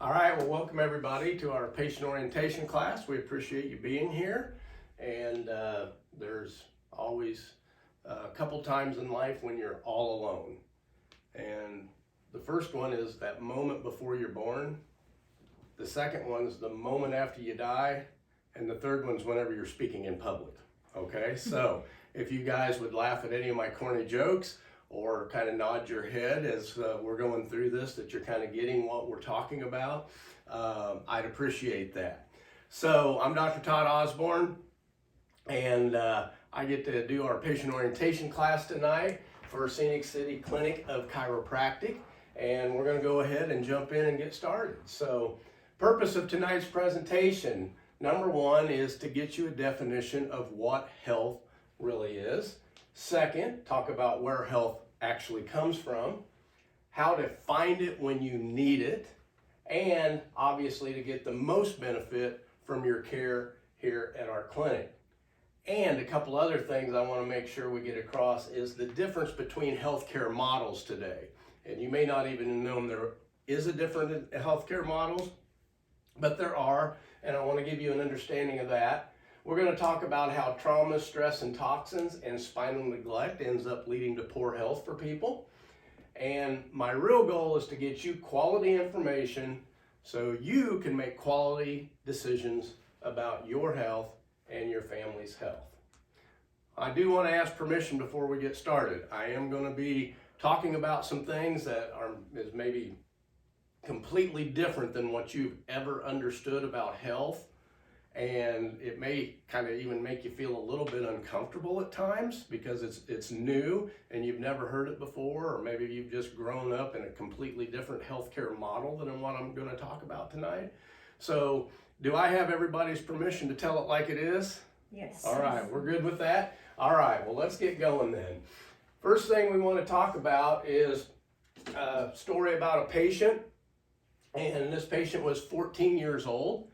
All right, well, welcome everybody to our patient orientation class. We appreciate you being here. And there's always a couple times in life when you're all alone. And the first one is that moment before you're born. The second one is the moment after you die. And the third one's whenever you're speaking in public. Okay, so if you guys would laugh at any of my corny jokes, or kind of nod your head as we're going through this, that you're kind of getting what we're talking about, I'd appreciate that. So I'm Dr. Todd Osborne, and I get to do our patient orientation class tonight for Scenic City Clinic of Chiropractic, and we're going to go ahead and jump in and get started. So purpose of tonight's presentation, number one, is to get you a definition of what health really is. Second, talk about where health actually comes from, how to find it when you need it, and obviously to get the most benefit from your care here at our clinic. And a couple other things I want to make sure we get across is the difference between healthcare models today. And you may not even know there is a difference in healthcare models, but there are, and I want to give you an understanding of that. We're going to talk about how trauma, stress, and toxins and spinal neglect ends up leading to poor health for people. And my real goal is to get you quality information so you can make quality decisions about your health and your family's health. I do want to ask permission before we get started. I am going to be talking about some things that is maybe completely different than what you've ever understood about health. And it may kind of even make you feel a little bit uncomfortable at times because it's new and you've never heard it before, or maybe you've just grown up in a completely different healthcare model than what I'm going to talk about tonight. So do I have everybody's permission to tell it like it is? Yes. All right, we're good with that? All right, well, let's get going then. First thing we want to talk about is a story about a patient. And this patient was 14 years old.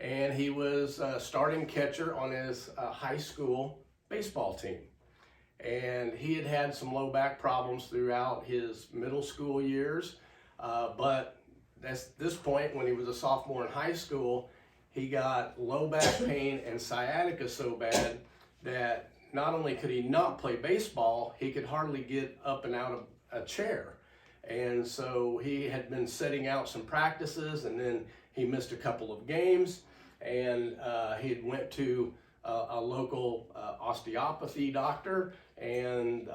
And he was starting catcher on his high school baseball team. And he had had some low back problems throughout his middle school years. But at this point, when he was a sophomore in high school, he got low back pain and sciatica so bad that not only could he not play baseball, he could hardly get up and out of a chair. And so he had been setting out some practices, and then he missed a couple of games, and he had went to a local osteopathy doctor, and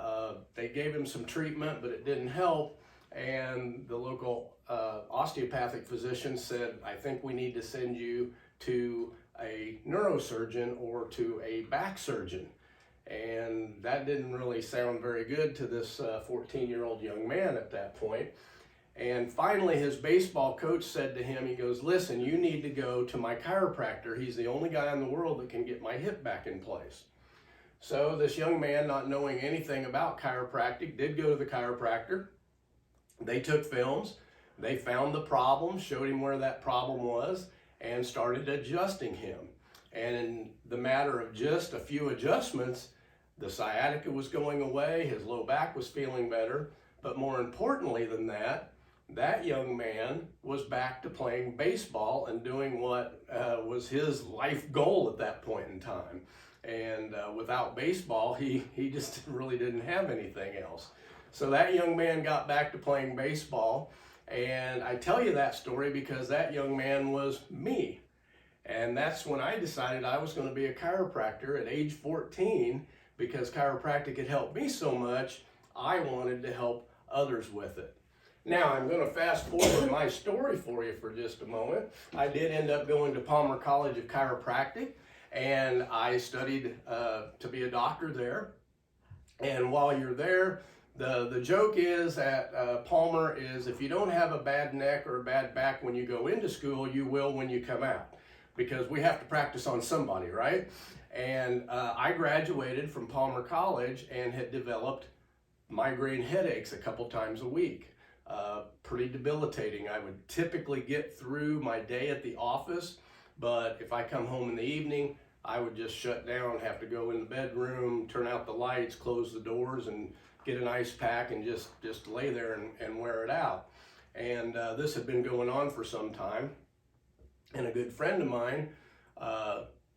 they gave him some treatment, but it didn't help. And the local osteopathic physician said, I think we need to send you to a neurosurgeon or to a back surgeon. And that didn't really sound very good to this 14-year-old young man at that point. And finally, his baseball coach said to him, he goes, listen, you need to go to my chiropractor. He's the only guy in the world that can get my hip back in place. So this young man, not knowing anything about chiropractic, did go to the chiropractor. They took films. They found the problem, showed him where that problem was, and started adjusting him. And in the matter of just a few adjustments, the sciatica was going away, his low back was feeling better, but more importantly than that, that young man was back to playing baseball and doing what was his life goal at that point in time. And without baseball, he just really didn't have anything else. So that young man got back to playing baseball, and I tell you that story because that young man was me. And that's when I decided I was going to be a chiropractor at age 14, because chiropractic had helped me so much, I wanted to help others with it. Now, I'm going to fast forward my story for you for just a moment. I did end up going to Palmer College of Chiropractic, and I studied to be a doctor there. And while you're there, the joke is at Palmer is if you don't have a bad neck or a bad back when you go into school, you will when you come out, because we have to practice on somebody, right? And I graduated from Palmer College and had developed migraine headaches a couple times a week. Pretty debilitating. I would typically get through my day at the office, but if I come home in the evening, I would just shut down, have to go in the bedroom, turn out the lights, close the doors, and get an ice pack and just lay there and wear it out. And this had been going on for some time. And a good friend of mine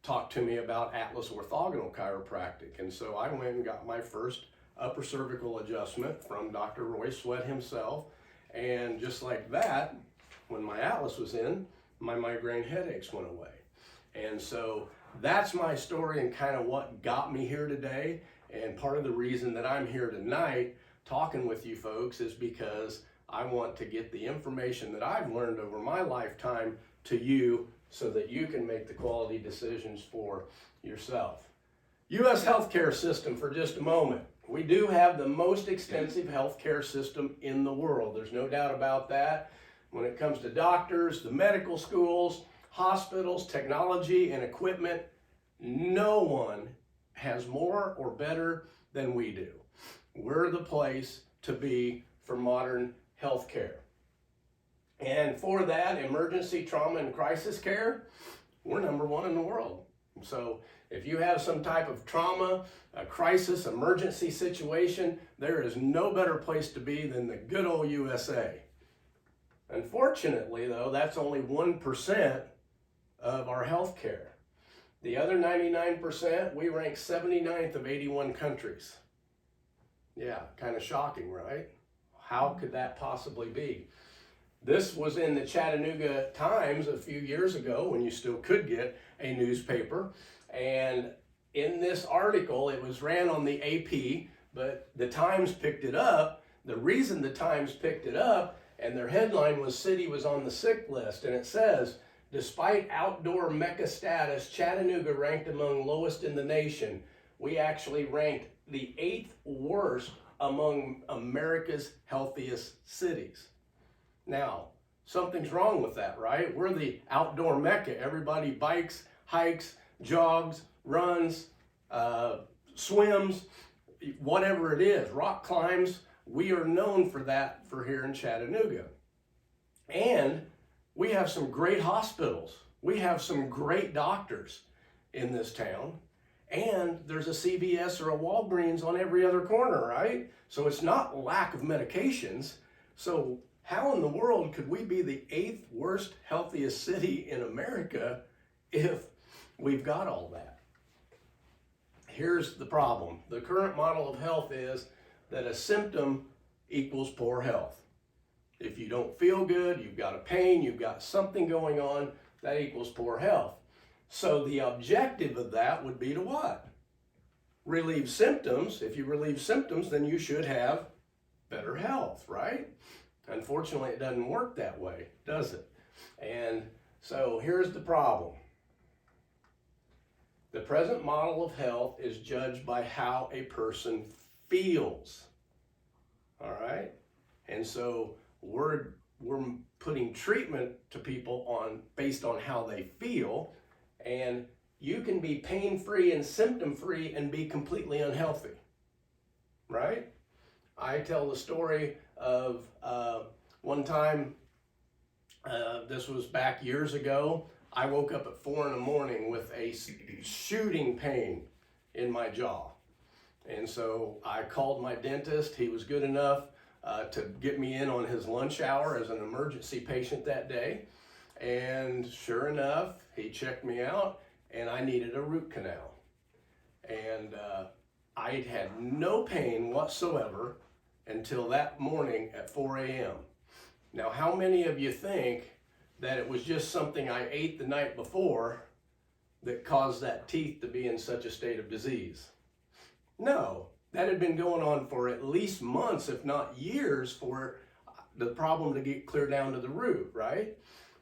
talked to me about Atlas Orthogonal Chiropractic. And so I went and got my first upper cervical adjustment from Dr. Roy Sweat himself. And just like that, when my Atlas was in, my migraine headaches went away. And so that's my story and kind of what got me here today. And part of the reason that I'm here tonight talking with you folks is because I want to get the information that I've learned over my lifetime to you so that you can make the quality decisions for yourself. U.S. healthcare system for just a moment. We do have the most extensive healthcare system in the world. There's no doubt about that. When it comes to doctors, the medical schools, hospitals, technology, and equipment, no one has more or better than we do. We're the place to be for modern healthcare. And for that, emergency trauma and crisis care, we're number one in the world. So if you have some type of trauma, a crisis, emergency situation, there is no better place to be than the good old USA. Unfortunately, though, that's only 1% of our health care. The other 99%, we rank 79th of 81 countries. Yeah, kind of shocking, right? How could that possibly be? This was in the Chattanooga Times a few years ago when you still could get a newspaper. And in this article, it was ran on the AP, but the Times picked it up. The reason the Times picked it up, and their headline was "City was on the sick list," and it says, "Despite outdoor mecca status, Chattanooga ranked among lowest in the nation. We actually ranked the 8th worst among America's healthiest cities." Now, something's wrong with that, right? We're the outdoor mecca. Everybody bikes, hikes, jogs, runs, swims, whatever it is, rock climbs. We are known for that for here in Chattanooga. And we have some great hospitals. We have some great doctors in this town. And there's a CVS or a Walgreens on every other corner, right? So it's not lack of medications. So how in the world could we be the 8th worst, healthiest city in America if we've got all that? Here's the problem. The current model of health is that a symptom equals poor health. If you don't feel good, you've got a pain, you've got something going on, that equals poor health. So the objective of that would be to what? Relieve symptoms. If you relieve symptoms, then you should have better health, right? Unfortunately, it doesn't work that way, does it? And so here's the problem. The present model of health is judged by how a person feels. All right? And so we're putting treatment to people based on how they feel, and you can be pain-free and symptom-free and be completely unhealthy, right? I tell the story of one time, this was back years ago, I woke up at 4 a.m. with a shooting pain in my jaw. And so I called my dentist. He was good enough to get me in on his lunch hour as an emergency patient that day. And sure enough, he checked me out and I needed a root canal. And I had no pain whatsoever until that morning at 4 a.m. Now, how many of you think that it was just something I ate the night before that caused that teeth to be in such a state of disease? No, that had been going on for at least months, if not years, for the problem to get clear down to the root, right?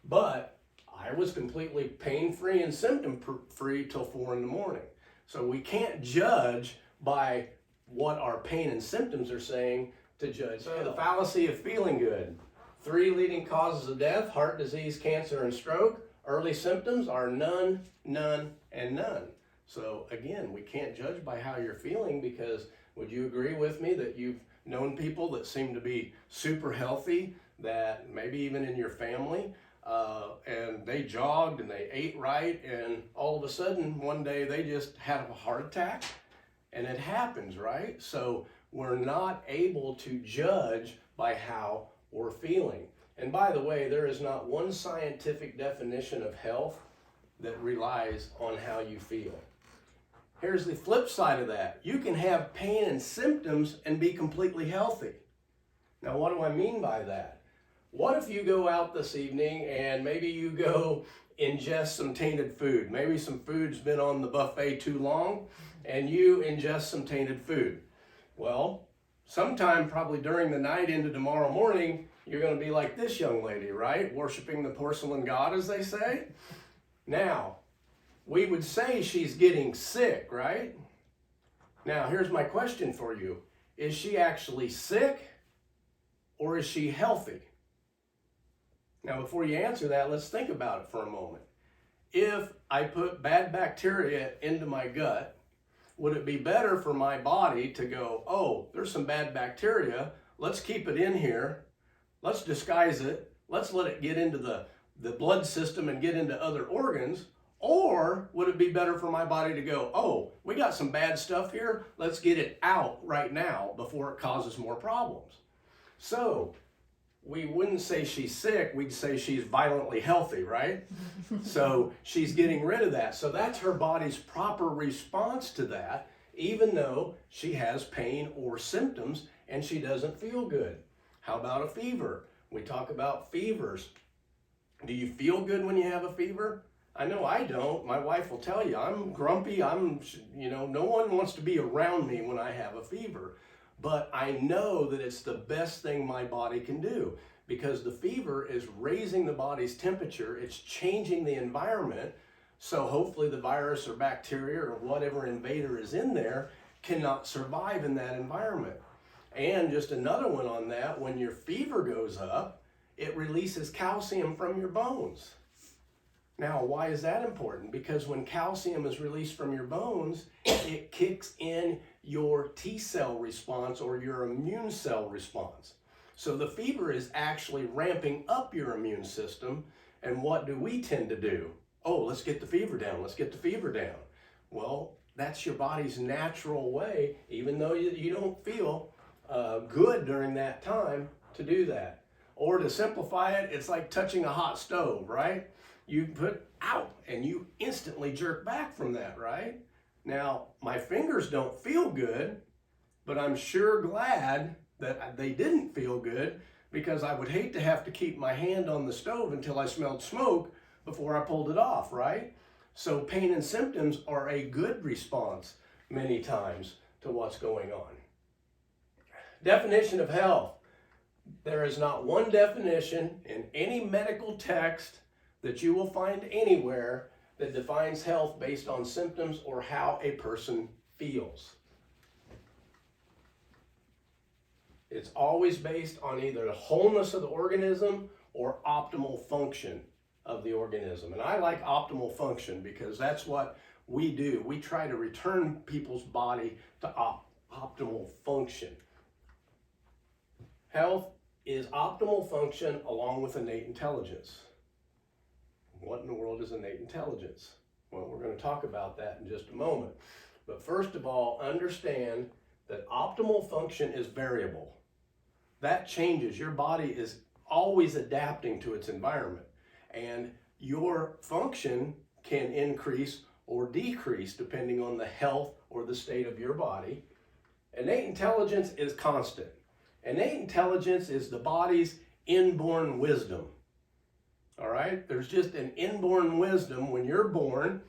But I was completely pain-free and symptom-free till 4 a.m. So we can't judge by what our pain and symptoms are saying to judge. So the fallacy of feeling good. 3 leading causes of death: heart disease, cancer, and stroke. Early symptoms are none, none, and none. So again, we can't judge by how you're feeling, because would you agree with me that you've known people that seem to be super healthy, that maybe even in your family, and they jogged and they ate right, and all of a sudden one day they just had a heart attack? And it happens, right? So we're not able to judge by how we're feeling. And by the way, there is not one scientific definition of health that relies on how you feel. Here's the flip side of that. You can have pain and symptoms and be completely healthy. Now, what do I mean by that? What if you go out this evening and maybe you go ingest some tainted food? Maybe some food's been on the buffet too long and you ingest some tainted food. Well, sometime probably during the night into tomorrow morning, you're going to be like this young lady, right? Worshiping the porcelain god, as they say. Now, we would say she's getting sick, right? Now, here's my question for you. Is she actually sick or is she healthy? Now, before you answer that, let's think about it for a moment. If I put bad bacteria into my gut, would it be better for my body to go, oh, there's some bad bacteria, let's keep it in here, let's disguise it, let's let it get into the blood system and get into other organs? Or would it be better for my body to go, oh, we got some bad stuff here, let's get it out right now before it causes more problems? So we wouldn't say she's sick, we'd say she's violently healthy, right? So she's getting rid of that. So that's her body's proper response to that, even though she has pain or symptoms and she doesn't feel good. How about a fever? We talk about fevers. Do you feel good when you have a fever? I know I don't. My wife will tell you, I'm grumpy. No one wants to be around me when I have a fever. But I know that it's the best thing my body can do because the fever is raising the body's temperature. It's changing the environment. So hopefully the virus or bacteria or whatever invader is in there cannot survive in that environment. And just another one on that, when your fever goes up, it releases calcium from your bones. Now, why is that important? Because when calcium is released from your bones, it kicks in your T cell response or your immune cell response. So the fever is actually ramping up your immune system. And what do we tend to do? Oh, let's get the fever down. Let's get the fever down. Well, that's your body's natural way, even though you don't feel good during that time, to do that. Or to simplify it, it's like touching a hot stove, right? You put out and you instantly jerk back from that, right? Now, my fingers don't feel good, but I'm sure glad that they didn't feel good because I would hate to have to keep my hand on the stove until I smelled smoke before I pulled it off, right? So pain and symptoms are a good response many times to what's going on. Definition of health. There is not one definition in any medical text that you will find anywhere that defines health based on symptoms or how a person feels. It's always based on either the wholeness of the organism or optimal function of the organism. And I like optimal function because that's what we do. We try to return people's body to optimal function. Health is optimal function along with innate intelligence. What in the world is innate intelligence? Well, we're going to talk about that in just a moment. But first of all, understand that optimal function is variable. That changes. Your body is always adapting to its environment. And your function can increase or decrease depending on the health or the state of your body. Innate intelligence is constant. Innate intelligence is the body's inborn wisdom. All right, there's just an inborn wisdom when you're born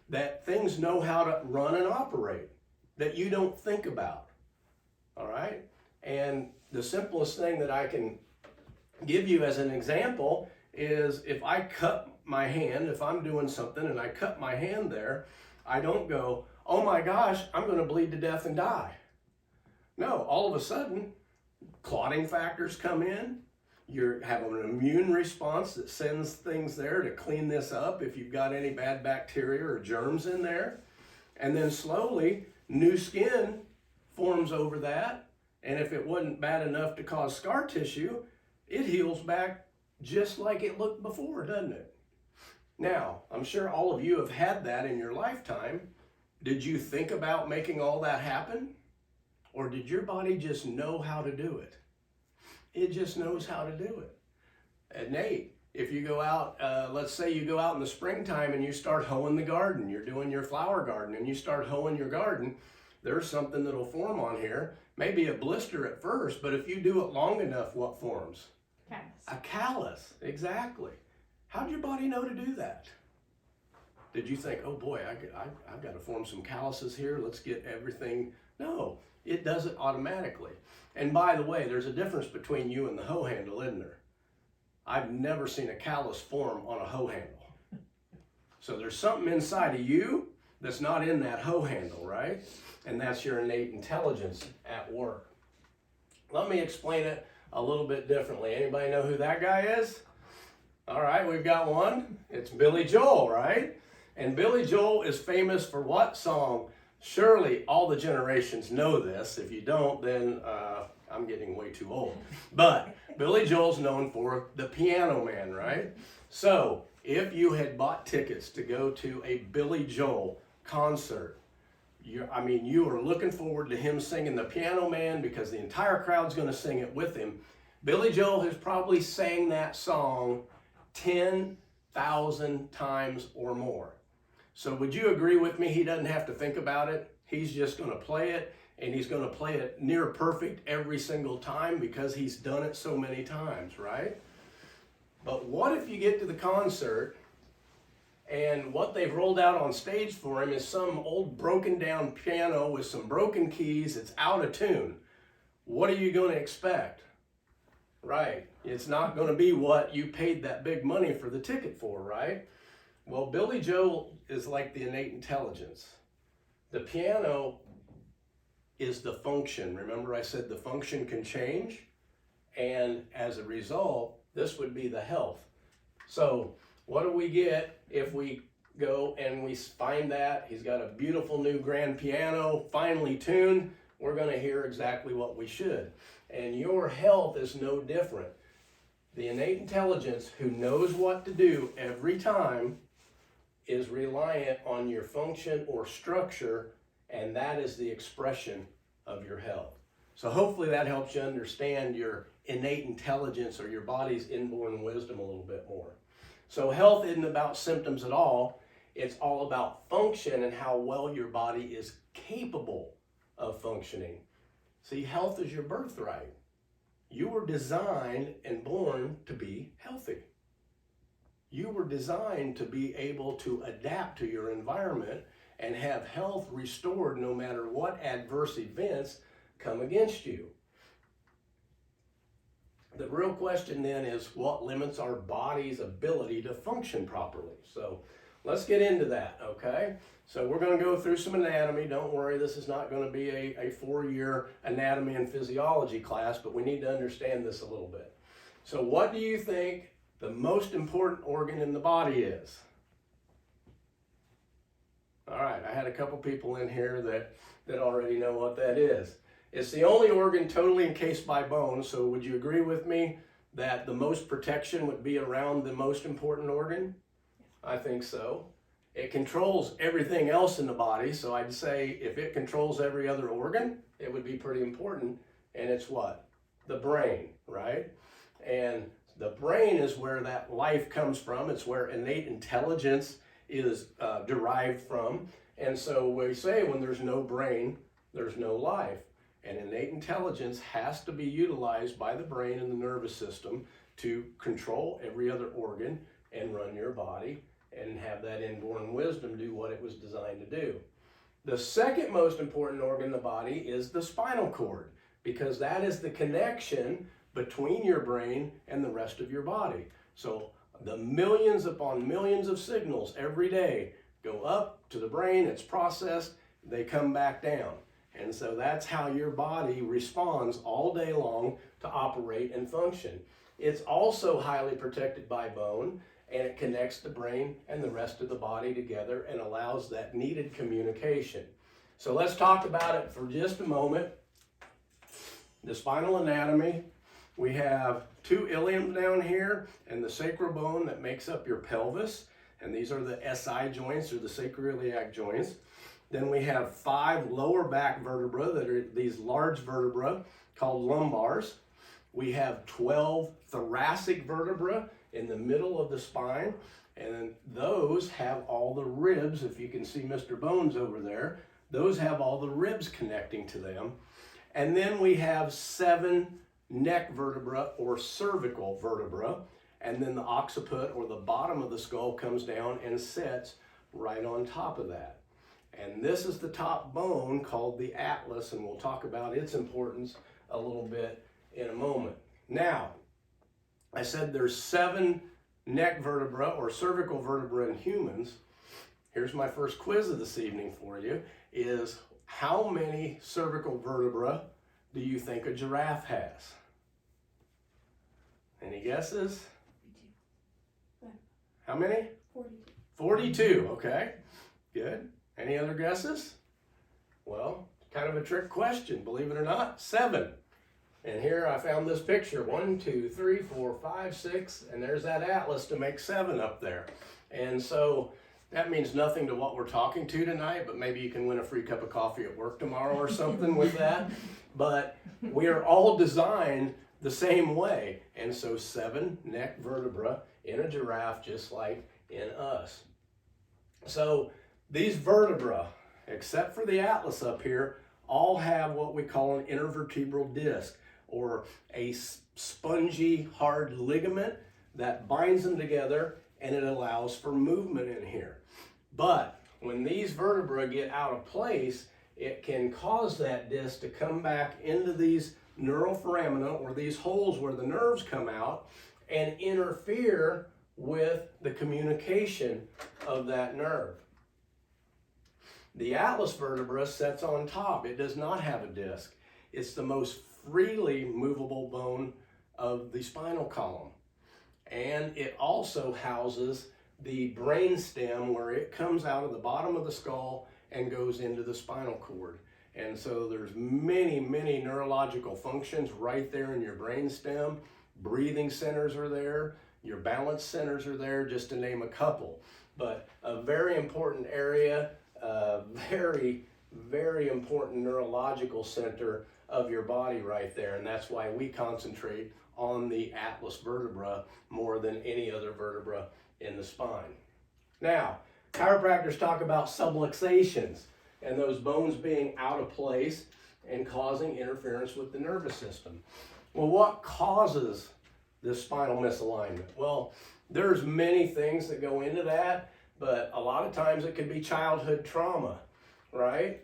that things know how to run and operate that you don't think about. All right, and the simplest thing that I can give you as an example is if I cut my hand, if I'm doing something and I cut my hand there, I don't go, oh my gosh, I'm going to bleed to death and die. No, all of a sudden, clotting factors come in. You're having an immune response that sends things there to clean this up if you've got any bad bacteria or germs in there. And then slowly, new skin forms over that. And if it wasn't bad enough to cause scar tissue, it heals back just like it looked before, doesn't it? Now, I'm sure all of you have had that in your lifetime. Did you think about making all that happen? Or did your body just know how to do it? It just knows how to do it. Nate, if you go out, let's say you go out in the springtime and you start hoeing the garden, you're doing your flower garden and you start hoeing your garden, there's something that'll form on here. Maybe a blister at first, but if you do it long enough, what forms? Callus. A callus, exactly. How'd your body know to do that? Did you think, oh boy, I've got to form some calluses here, let's get everything? No, it does it automatically. And by the way, there's a difference between you and the hoe handle, isn't there? I've never seen a callus form on a hoe handle. So there's something inside of you that's not in that hoe handle, right? And that's your innate intelligence at work. Let me explain it a little bit differently. Anybody know who that guy is? All right, we've got one. It's Billy Joel, right? And Billy Joel is famous for what song? Surely all the generations know this. If you don't, then I'm getting way too old. But Billy Joel's known for The Piano Man, right? So if you had bought tickets to go to a Billy Joel concert, you are looking forward to him singing The Piano Man because the entire crowd's going to sing it with him. Billy Joel has probably sang that song 10,000 times or more. So would you agree with me? He doesn't have to think about it. He's just going to play it, and he's going to play it near perfect every single time because he's done it so many times, right? But what if you get to the concert and what they've rolled out on stage for him is some old broken down piano with some broken keys, it's out of tune? What are you going to expect? Right, it's not going to be what you paid that big money for the ticket for, right? Well, Billy Joel is like the innate intelligence. The piano is the function. Remember I said the function can change? And as a result, this would be the health. So what do we get if we go and we find that he's got a beautiful new grand piano, finely tuned? We're going to hear exactly what we should. And your health is no different. The innate intelligence who knows what to do every time is reliant on your function or structure, and that is the expression of your health. So hopefully that helps you understand your innate intelligence or your body's inborn wisdom a little bit more. So health isn't about symptoms at all. It's all about function and how well your body is capable of functioning. See, health is your birthright. You were designed and born to be healthy. You were designed to be able to adapt to your environment and have health restored no matter what adverse events come against you. The real question then is what limits our body's ability to function properly? So let's get into that, okay? So we're going to go through some anatomy. Don't worry, this is not going to be a 4-year anatomy and physiology class, but we need to understand this a little bit. So what do you think the most important organ in the body is? All right, I had a couple people in here that already know what that is. It's the only organ totally encased by bone, so would you agree with me that the most protection would be around the most important organ? I think so. It controls everything else in the body, so I'd say if it controls every other organ, it would be pretty important, and it's what? The brain, right? And the brain is where that life comes from. It's where innate intelligence is derived from. And so we say when there's no brain, there's no life. And innate intelligence has to be utilized by the brain and the nervous system to control every other organ and run your body and have that inborn wisdom do what it was designed to do. The second most important organ in the body is the spinal cord, because that is the connection between your brain and the rest of your body. So the millions upon millions of signals every day go up to the brain, it's processed, they come back down. And so that's how your body responds all day long to operate and function. It's also highly protected by bone, and it connects the brain and the rest of the body together and allows that needed communication. So let's talk about it for just a moment. The spinal anatomy, we have 2 iliums down here and the sacral bone that makes up your pelvis, and these are the SI joints or the sacroiliac joints. Then we have 5 lower back vertebrae that are these large vertebrae called lumbars. We have 12 thoracic vertebrae in the middle of the spine, and those have all the ribs. If you can see Mr. Bones over there, those have all the ribs connecting to them. And then we have 7 neck vertebra or cervical vertebra, and then the occiput or the bottom of the skull comes down and sits right on top of that. And this is the top bone called the atlas, and we'll talk about its importance a little bit in a moment. Now, I said there's 7 neck vertebra or cervical vertebra in humans. Here's my first quiz of this evening for you, is how many cervical vertebra do you think a giraffe has? Any guesses? 42. How many? 42. 42, okay, good. Any other guesses? Well, kind of a trick question, believe it or not, 7. And here I found this picture, 1, 2, 3, 4, 5, 6, and there's that atlas to make 7 up there. And so that means nothing to what we're talking to tonight, but maybe you can win a free cup of coffee at work tomorrow or something with that. But we are all designed the same way. And so 7 neck vertebra in a giraffe, just like in us. So these vertebra, except for the atlas up here, all have what we call an intervertebral disc, or a spongy, hard ligament that binds them together, and it allows for movement in here. But when these vertebrae get out of place, it can cause that disc to come back into these neural foramina, or these holes where the nerves come out, and interfere with the communication of that nerve. The atlas vertebra sits on top. It does not have a disc. It's the most freely movable bone of the spinal column. And it also houses the brain stem, where it comes out of the bottom of the skull and goes into the spinal cord. And so there's many, many neurological functions right there in your brain stem. Breathing centers are there, your balance centers are there, just to name a couple. But a very important area, very, very important neurological center of your body right there. And that's why we concentrate on the atlas vertebra more than any other vertebra in the spine. Now, chiropractors talk about subluxations and those bones being out of place and causing interference with the nervous system. Well, what causes this spinal misalignment? Well, there's many things that go into that, but a lot of times it could be childhood trauma, right?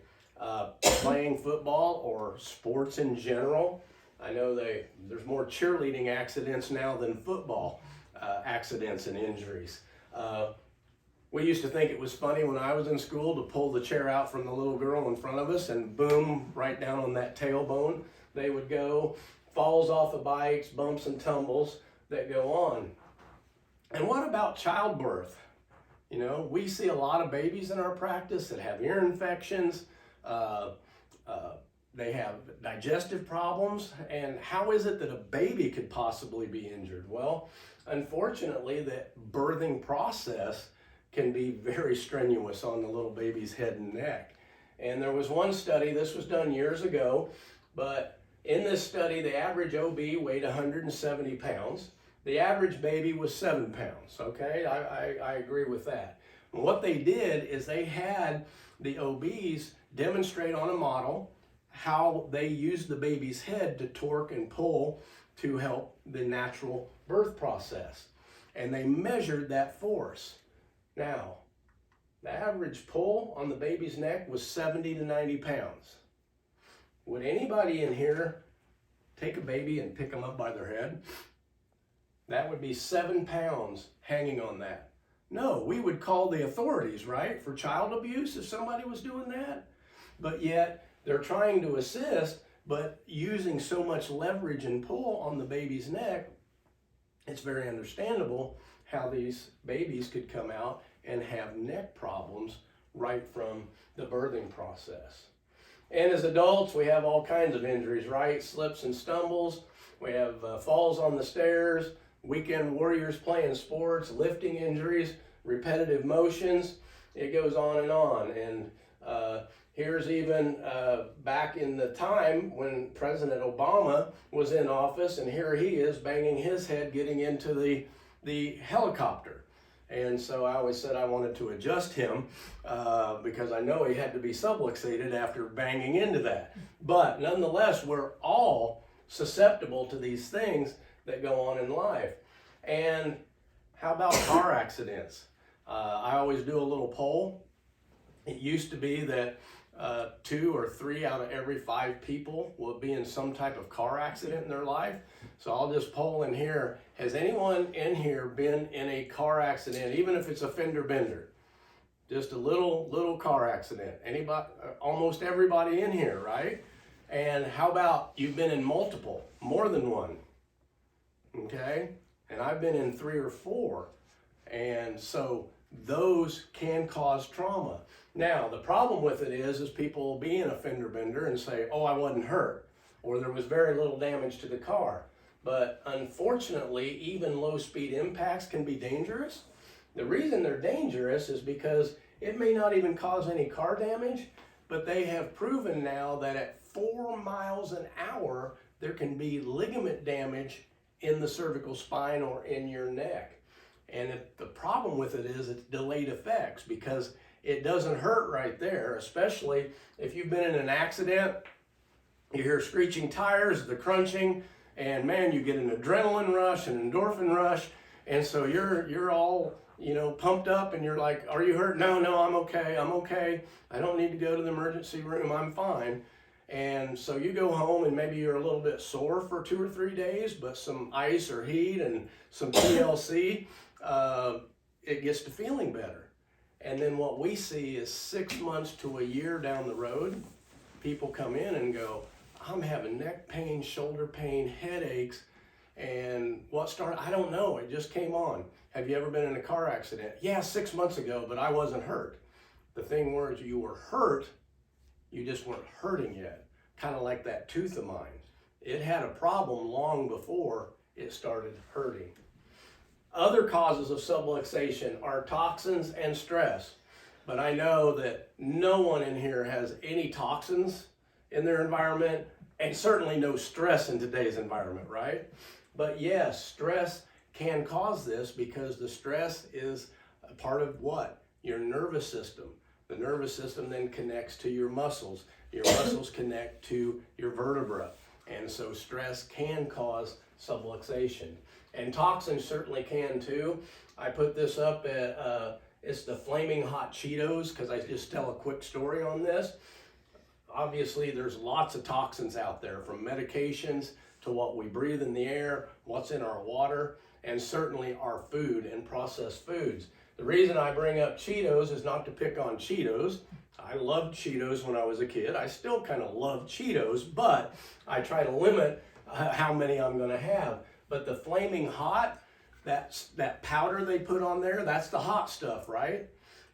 Playing football or sports in general. I know there's more cheerleading accidents now than football accidents and injuries. We used to think it was funny when I was in school to pull the chair out from the little girl in front of us, and boom, right down on that tailbone they would go. Falls off of bikes, bumps and tumbles that go on. And what about childbirth? You know, we see a lot of babies in our practice that have ear infections. They have digestive problems. And how is it that a baby could possibly be injured? Well, unfortunately, that birthing process can be very strenuous on the little baby's head and neck. And there was one study, this was done years ago, but in this study, the average OB weighed 170 pounds. The average baby was 7 pounds, okay? I agree with that. And what they did is they had the OBs demonstrate on a model how they used the baby's head to torque and pull to help the natural birth process. And they measured that force. Now, the average pull on the baby's neck was 70 to 90 pounds. Would anybody in here take a baby and pick them up by their head? That would be 7 pounds hanging on that. No, we would call the authorities, right, for child abuse if somebody was doing that. But yet, they're trying to assist, but using so much leverage and pull on the baby's neck, it's very understandable how these babies could come out and have neck problems right from the birthing process. And as adults, we have all kinds of injuries, right? Slips and stumbles. We have falls on the stairs, weekend warriors playing sports, lifting injuries, repetitive motions. It goes on. And Here's even back in the time when President Obama was in office, and here he is banging his head getting into the helicopter. And so I always said I wanted to adjust him because I know he had to be subluxated after banging into that. But nonetheless, we're all susceptible to these things that go on in life. And how about car accidents? I always do a little poll. It used to be that 2 or 3 out of every 5 people will be in some type of car accident in their life. So I'll just poll in here. Has anyone in here been in a car accident, even if it's a fender bender? Just a little car accident. Anybody? Almost everybody in here, right? And how about you've been in multiple, more than one? Okay? And I've been in 3 or 4. And so those can cause trauma. Now, the problem with it is people will be in a fender bender and say, oh, I wasn't hurt, or there was very little damage to the car. But unfortunately, even low speed impacts can be dangerous. The reason they're dangerous is because it may not even cause any car damage, but they have proven now that at 4 miles an hour, there can be ligament damage in the cervical spine or in your neck. And the problem with it is it's delayed effects because it doesn't hurt right there, especially if you've been in an accident. You hear screeching tires, the crunching, and man, you get an adrenaline rush, an endorphin rush, and so you're all, pumped up, and you're like, are you hurt? No, I'm okay. I don't need to go to the emergency room. I'm fine. And so you go home and maybe you're a little bit sore for 2 or 3 days, but some ice or heat and some TLC, it gets to feeling better. And then what we see is 6 months to a year down the road, people come in and go, I'm having neck pain, shoulder pain, headaches, and what started? I don't know, it just came on. Have you ever been in a car accident? Yeah, 6 months ago, but I wasn't hurt. The thing was you were hurt, you just weren't hurting yet. Kind of like that tooth of mine. It had a problem long before it started hurting. Other causes of subluxation are toxins and stress. But I know that no one in here has any toxins in their environment, and certainly no stress in today's environment, right? But yes, stress can cause this because the stress is a part of what? Your nervous system. The nervous system then connects to your muscles. Your muscles connect to your vertebra. And so stress can cause subluxation. And toxins certainly can too. I put this up at, it's the Flaming Hot Cheetos, because I just tell a quick story on this. Obviously, there's lots of toxins out there, from medications to what we breathe in the air, what's in our water, and certainly our food and processed foods. The reason I bring up Cheetos is not to pick on Cheetos. I loved Cheetos when I was a kid. I still kind of love Cheetos, but I try to limit how many I'm going to have. But the Flaming Hot, that powder they put on there, that's the hot stuff, right?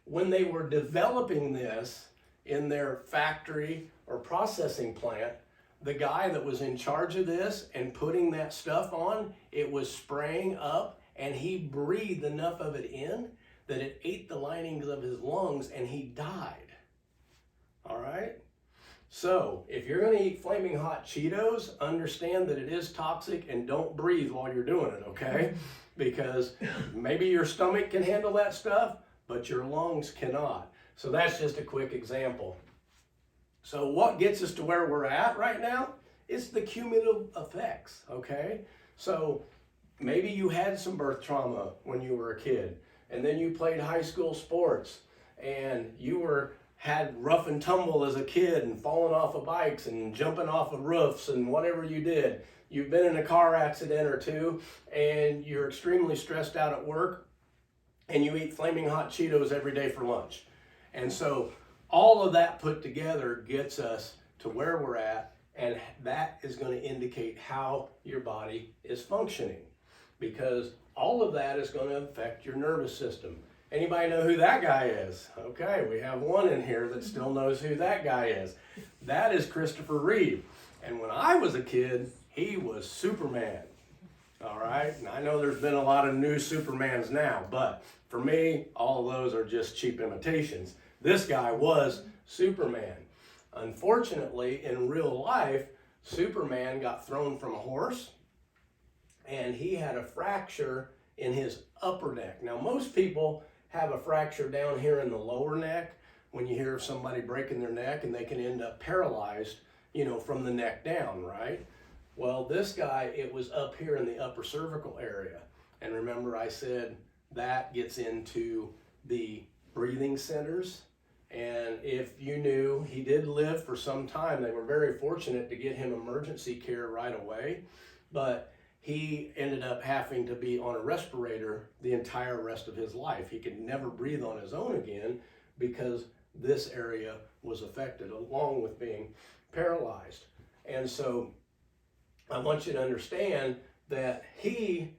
When they were developing this in their factory or processing plant, the guy that was in charge of this and putting that stuff on, it was spraying up, and he breathed enough of it in that it ate the linings of his lungs and he died. All right? So if you're going to eat Flaming Hot Cheetos, understand that it is toxic and don't breathe while you're doing it, okay? Because maybe your stomach can handle that stuff, but your lungs cannot. So that's just a quick example. So what gets us to where we're at right now? It's the cumulative effects, okay? So maybe you had some birth trauma when you were a kid, and then you played high school sports, and you had rough and tumble as a kid and falling off of bikes and jumping off of roofs and whatever you did. You've been in a car accident or two, and you're extremely stressed out at work, and you eat Flaming Hot Cheetos every day for lunch. And so all of that put together gets us to where we're at, and that is going to indicate how your body is functioning, because all of that is going to affect your nervous system. Anybody know who that guy is? Okay, we have one in here that still knows who that guy is. That is Christopher Reeve. And when I was a kid, he was Superman. All right, and I know there's been a lot of new Supermans now, but for me, all of those are just cheap imitations. This guy was Superman. Unfortunately, in real life, Superman got thrown from a horse and he had a fracture in his upper neck. Now, most people have a fracture down here in the lower neck when you hear of somebody breaking their neck, and they can end up paralyzed, from the neck down, right? Well, this guy, it was up here in the upper cervical area. And remember I said that gets into the breathing centers. And if you knew, he did live for some time. They were very fortunate to get him emergency care right away, but he ended up having to be on a respirator the entire rest of his life. He could never breathe on his own again because this area was affected, along with being paralyzed. And so I want you to understand that he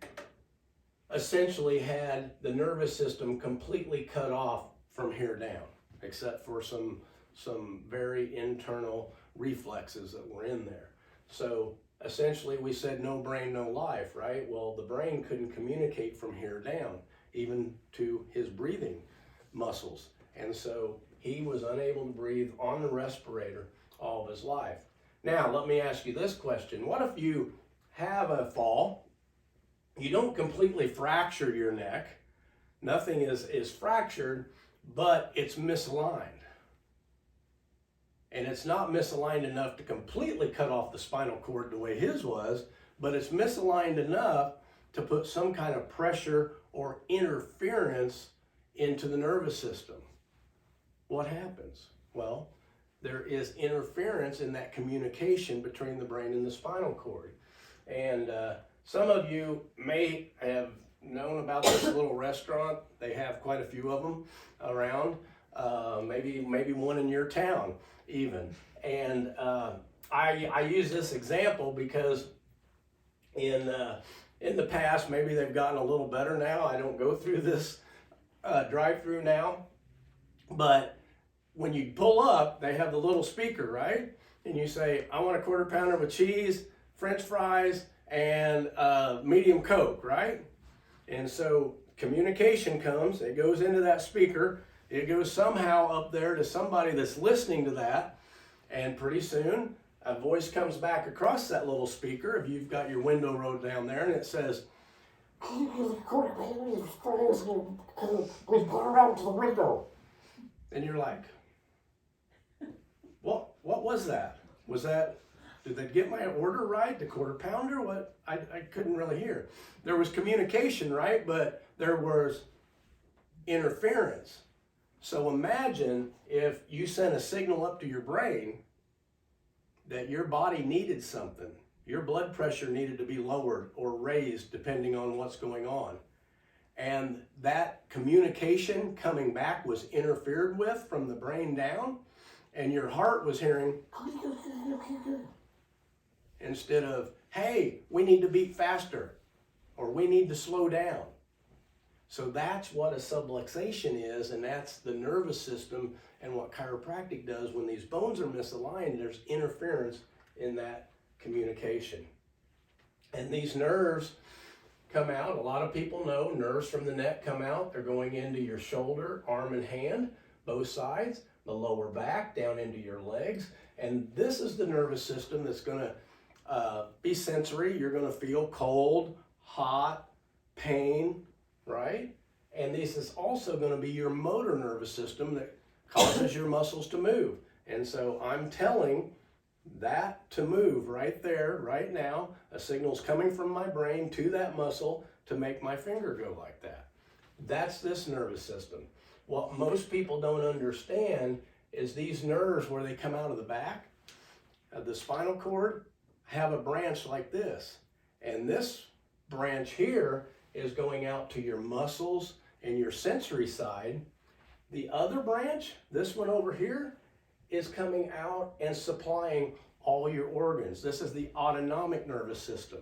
essentially had the nervous system completely cut off from here down, except for some very internal reflexes that were in there. So essentially we said no brain, no life, right? Well, the brain couldn't communicate from here down, even to his breathing muscles. And so he was unable to breathe on the respirator all of his life. Now, let me ask you this question. What if you have a fall, you don't completely fracture your neck, nothing is fractured, but it's misaligned. And it's not misaligned enough to completely cut off the spinal cord the way his was, but it's misaligned enough to put some kind of pressure or interference into the nervous system. What happens? Well, there is interference in that communication between the brain and the spinal cord. And some of you may have known about this little restaurant. They have quite a few of them around, maybe one in your town even. And I use this example because in the past, maybe they've gotten a little better now. I don't go through this drive-through now, but when you pull up, they have the little speaker, right? And you say, I want a quarter pounder with cheese, French fries, and medium Coke, right? And so communication comes, it goes into that speaker, it goes somehow up there to somebody that's listening to that, and pretty soon a voice comes back across that little speaker, if you've got your window rolled down there, and it says, around to the window. And you're like, what was that? Did they get my order right? The quarter pounder? What? I couldn't really hear. There was communication, right? But there was interference. So imagine if you sent a signal up to your brain that your body needed something. Your blood pressure needed to be lowered or raised depending on what's going on. And that communication coming back was interfered with from the brain down, and your heart was hearing instead of, hey, we need to beat faster, or we need to slow down. So that's what a subluxation is, and that's the nervous system, and what chiropractic does when these bones are misaligned, there's interference in that communication. And these nerves come out. A lot of people know nerves from the neck come out. They're going into your shoulder, arm, and hand, both sides, the lower back, down into your legs. And this is the nervous system that's going to be sensory. You're going to feel cold, hot, pain, right? And this is also going to be your motor nervous system that causes your muscles to move. And so I'm telling that to move right there, right now. A signal's coming from my brain to that muscle to make my finger go like that. That's this nervous system. What most people don't understand is these nerves, where they come out of the back of the spinal cord, have a branch like this. And this branch here is going out to your muscles and your sensory side. The other branch, this one over here, is coming out and supplying all your organs. This is the autonomic nervous system.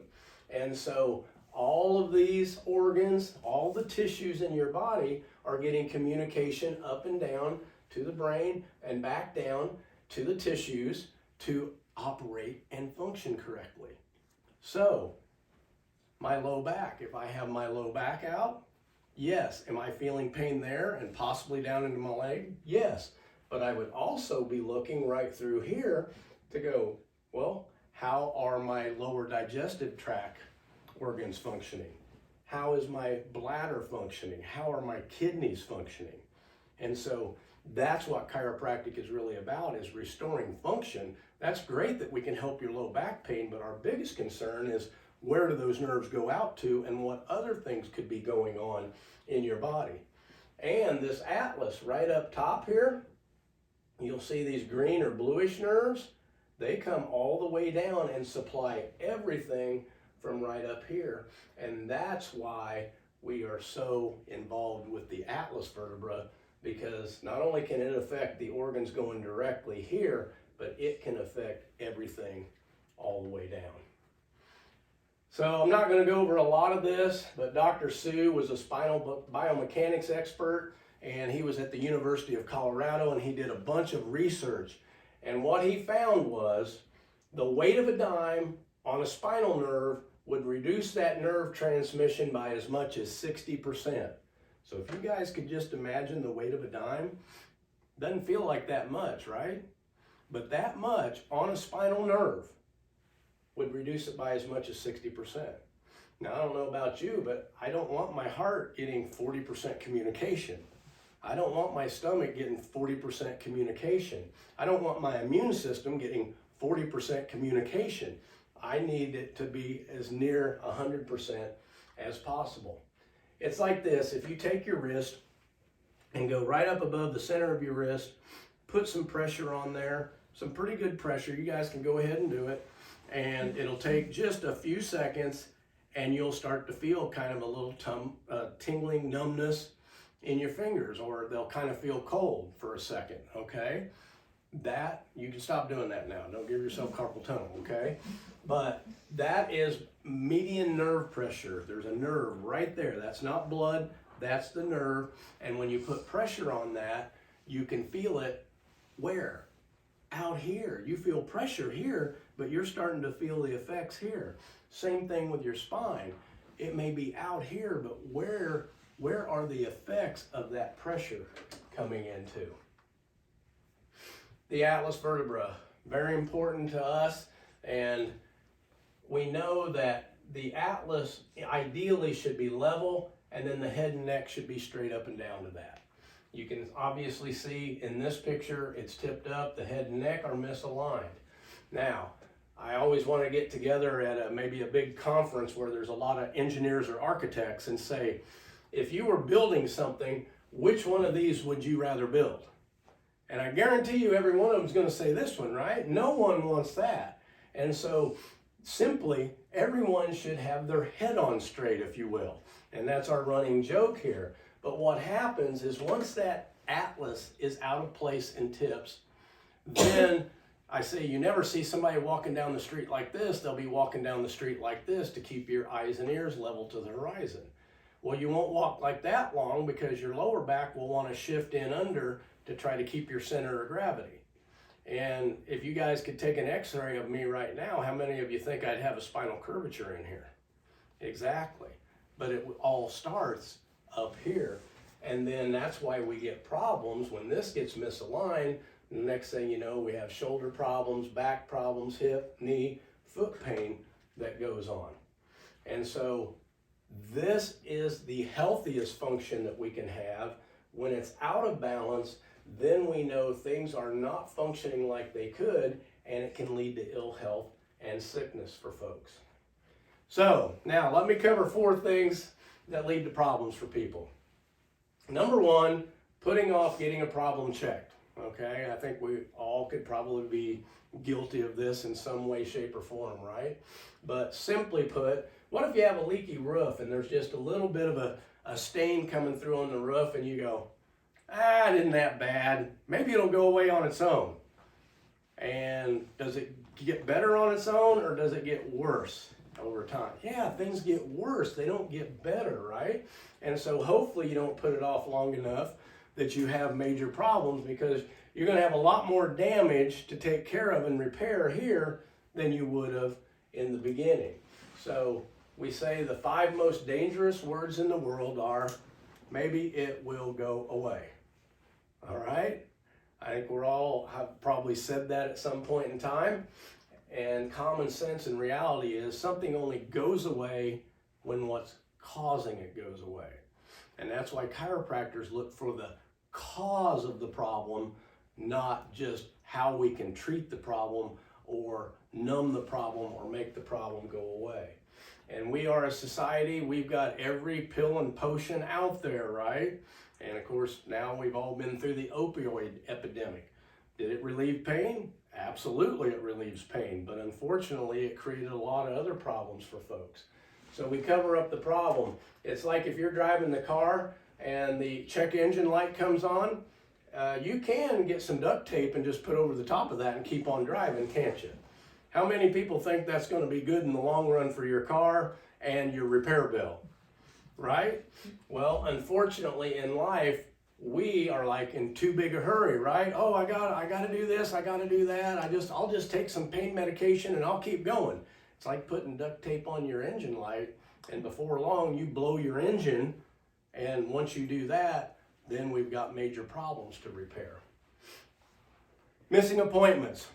And so all of these organs, all the tissues in your body are getting communication up and down to the brain and back down to the tissues to operate and function correctly. So my low back, if I have my low back out, yes. Am I feeling pain there and possibly down into my leg? Yes. but I would also be looking right through here to go, well, how are my lower digestive tract organs functioning? How is my bladder functioning? How are my kidneys functioning? And so that's what chiropractic is really about, is restoring function. That's great that we can help your low back pain, but our biggest concern is where do those nerves go out to and what other things could be going on in your body. And this atlas right up top here, you'll see these green or bluish nerves. They come all the way down and supply everything from right up here. And that's why we are so involved with the atlas vertebra, because not only can it affect the organs going directly here, but it can affect everything all the way down. So I'm not going to go over a lot of this, but Dr. Sue was a spinal biomechanics expert, and he was at the University of Colorado, and he did a bunch of research. And what he found was the weight of a dime on a spinal nerve would reduce that nerve transmission by as much as 60%. So if you guys could just imagine the weight of a dime, doesn't feel like that much, right? But that much on a spinal nerve would reduce it by as much as 60%. Now, I don't know about you, but I don't want my heart getting 40% communication. I don't want my stomach getting 40% communication. I don't want my immune system getting 40% communication. I need it to be as near 100% as possible. It's like this: if you take your wrist and go right up above the center of your wrist, put some pressure on there, some pretty good pressure. You guys can go ahead and do it. And it'll take just a few seconds, and you'll start to feel kind of a little tingling numbness in your fingers, or they'll kind of feel cold for a second, okay? That, you can stop doing that now. Don't give yourself carpal tunnel, okay? But that is median nerve pressure. There's a nerve right there. That's not blood, that's the nerve. And when you put pressure on that, you can feel it where? Out here. You feel pressure here, but you're starting to feel the effects here. Same thing with your spine. It may be out here, but where are the effects of that pressure coming into? The atlas vertebra, very important to us, and we know that the atlas ideally should be level, and then the head and neck should be straight up and down to that. You can obviously see in this picture, it's tipped up, the head and neck are misaligned. Now, I always want to get together at maybe a big conference where there's a lot of engineers or architects and say, if you were building something, which one of these would you rather build? And I guarantee you every one of them is going to say this one, right? No one wants that. And so simply, everyone should have their head on straight, if you will. And that's our running joke here. But what happens is once that atlas is out of place and tips, then I say you never see somebody walking down the street like this. They'll be walking down the street like this to keep your eyes and ears level to the horizon. Well, you won't walk like that long because your lower back will want to shift in under to try to keep your center of gravity. And if you guys could take an x-ray of me right now, how many of you think I'd have a spinal curvature in here? Exactly. But it all starts up here. And then that's why we get problems when this gets misaligned. The next thing you know, we have shoulder problems, back problems, hip, knee, foot pain that goes on. And so this is the healthiest function that we can have. When it's out of balance, then we know things are not functioning like they could, and it can lead to ill health and sickness for folks. So now let me cover 4 things that lead to problems for people. Number 1, putting off getting a problem checked. Okay, I think we all could probably be guilty of this in some way, shape, or form, right? But simply put, what if you have a leaky roof and there's just a little bit of a stain coming through on the roof and you go, it isn't that bad. Maybe it'll go away on its own. And does it get better on its own, or does it get worse over time? Yeah, things get worse. They don't get better, right? And so hopefully you don't put it off long enough that you have major problems, because you're going to have a lot more damage to take care of and repair here than you would have in the beginning. So we say the 5 most dangerous words in the world are, maybe it will go away. All right? I think we're all have probably said that at some point in time. And common sense and reality is something only goes away when what's causing it goes away. And that's why chiropractors look for the cause of the problem, not just how we can treat the problem or numb the problem or make the problem go away. And we are a society, we've got every pill and potion out there, right? And of course, now we've all been through the opioid epidemic. Did it relieve pain? Absolutely, it relieves pain, but unfortunately, it created a lot of other problems for folks. So we cover up the problem. It's like if you're driving the car and the check engine light comes on, you can get some duct tape and just put over the top of that and keep on driving, can't you? How many people think that's going to be good in the long run for your car and your repair bill, right? Well, unfortunately in life, we are like in too big a hurry, right? Oh, I got to do this, I got to do that. I'll just take some pain medication and I'll keep going. It's like putting duct tape on your engine light, and before long you blow your engine, and once you do that, then we've got major problems to repair. Missing appointments.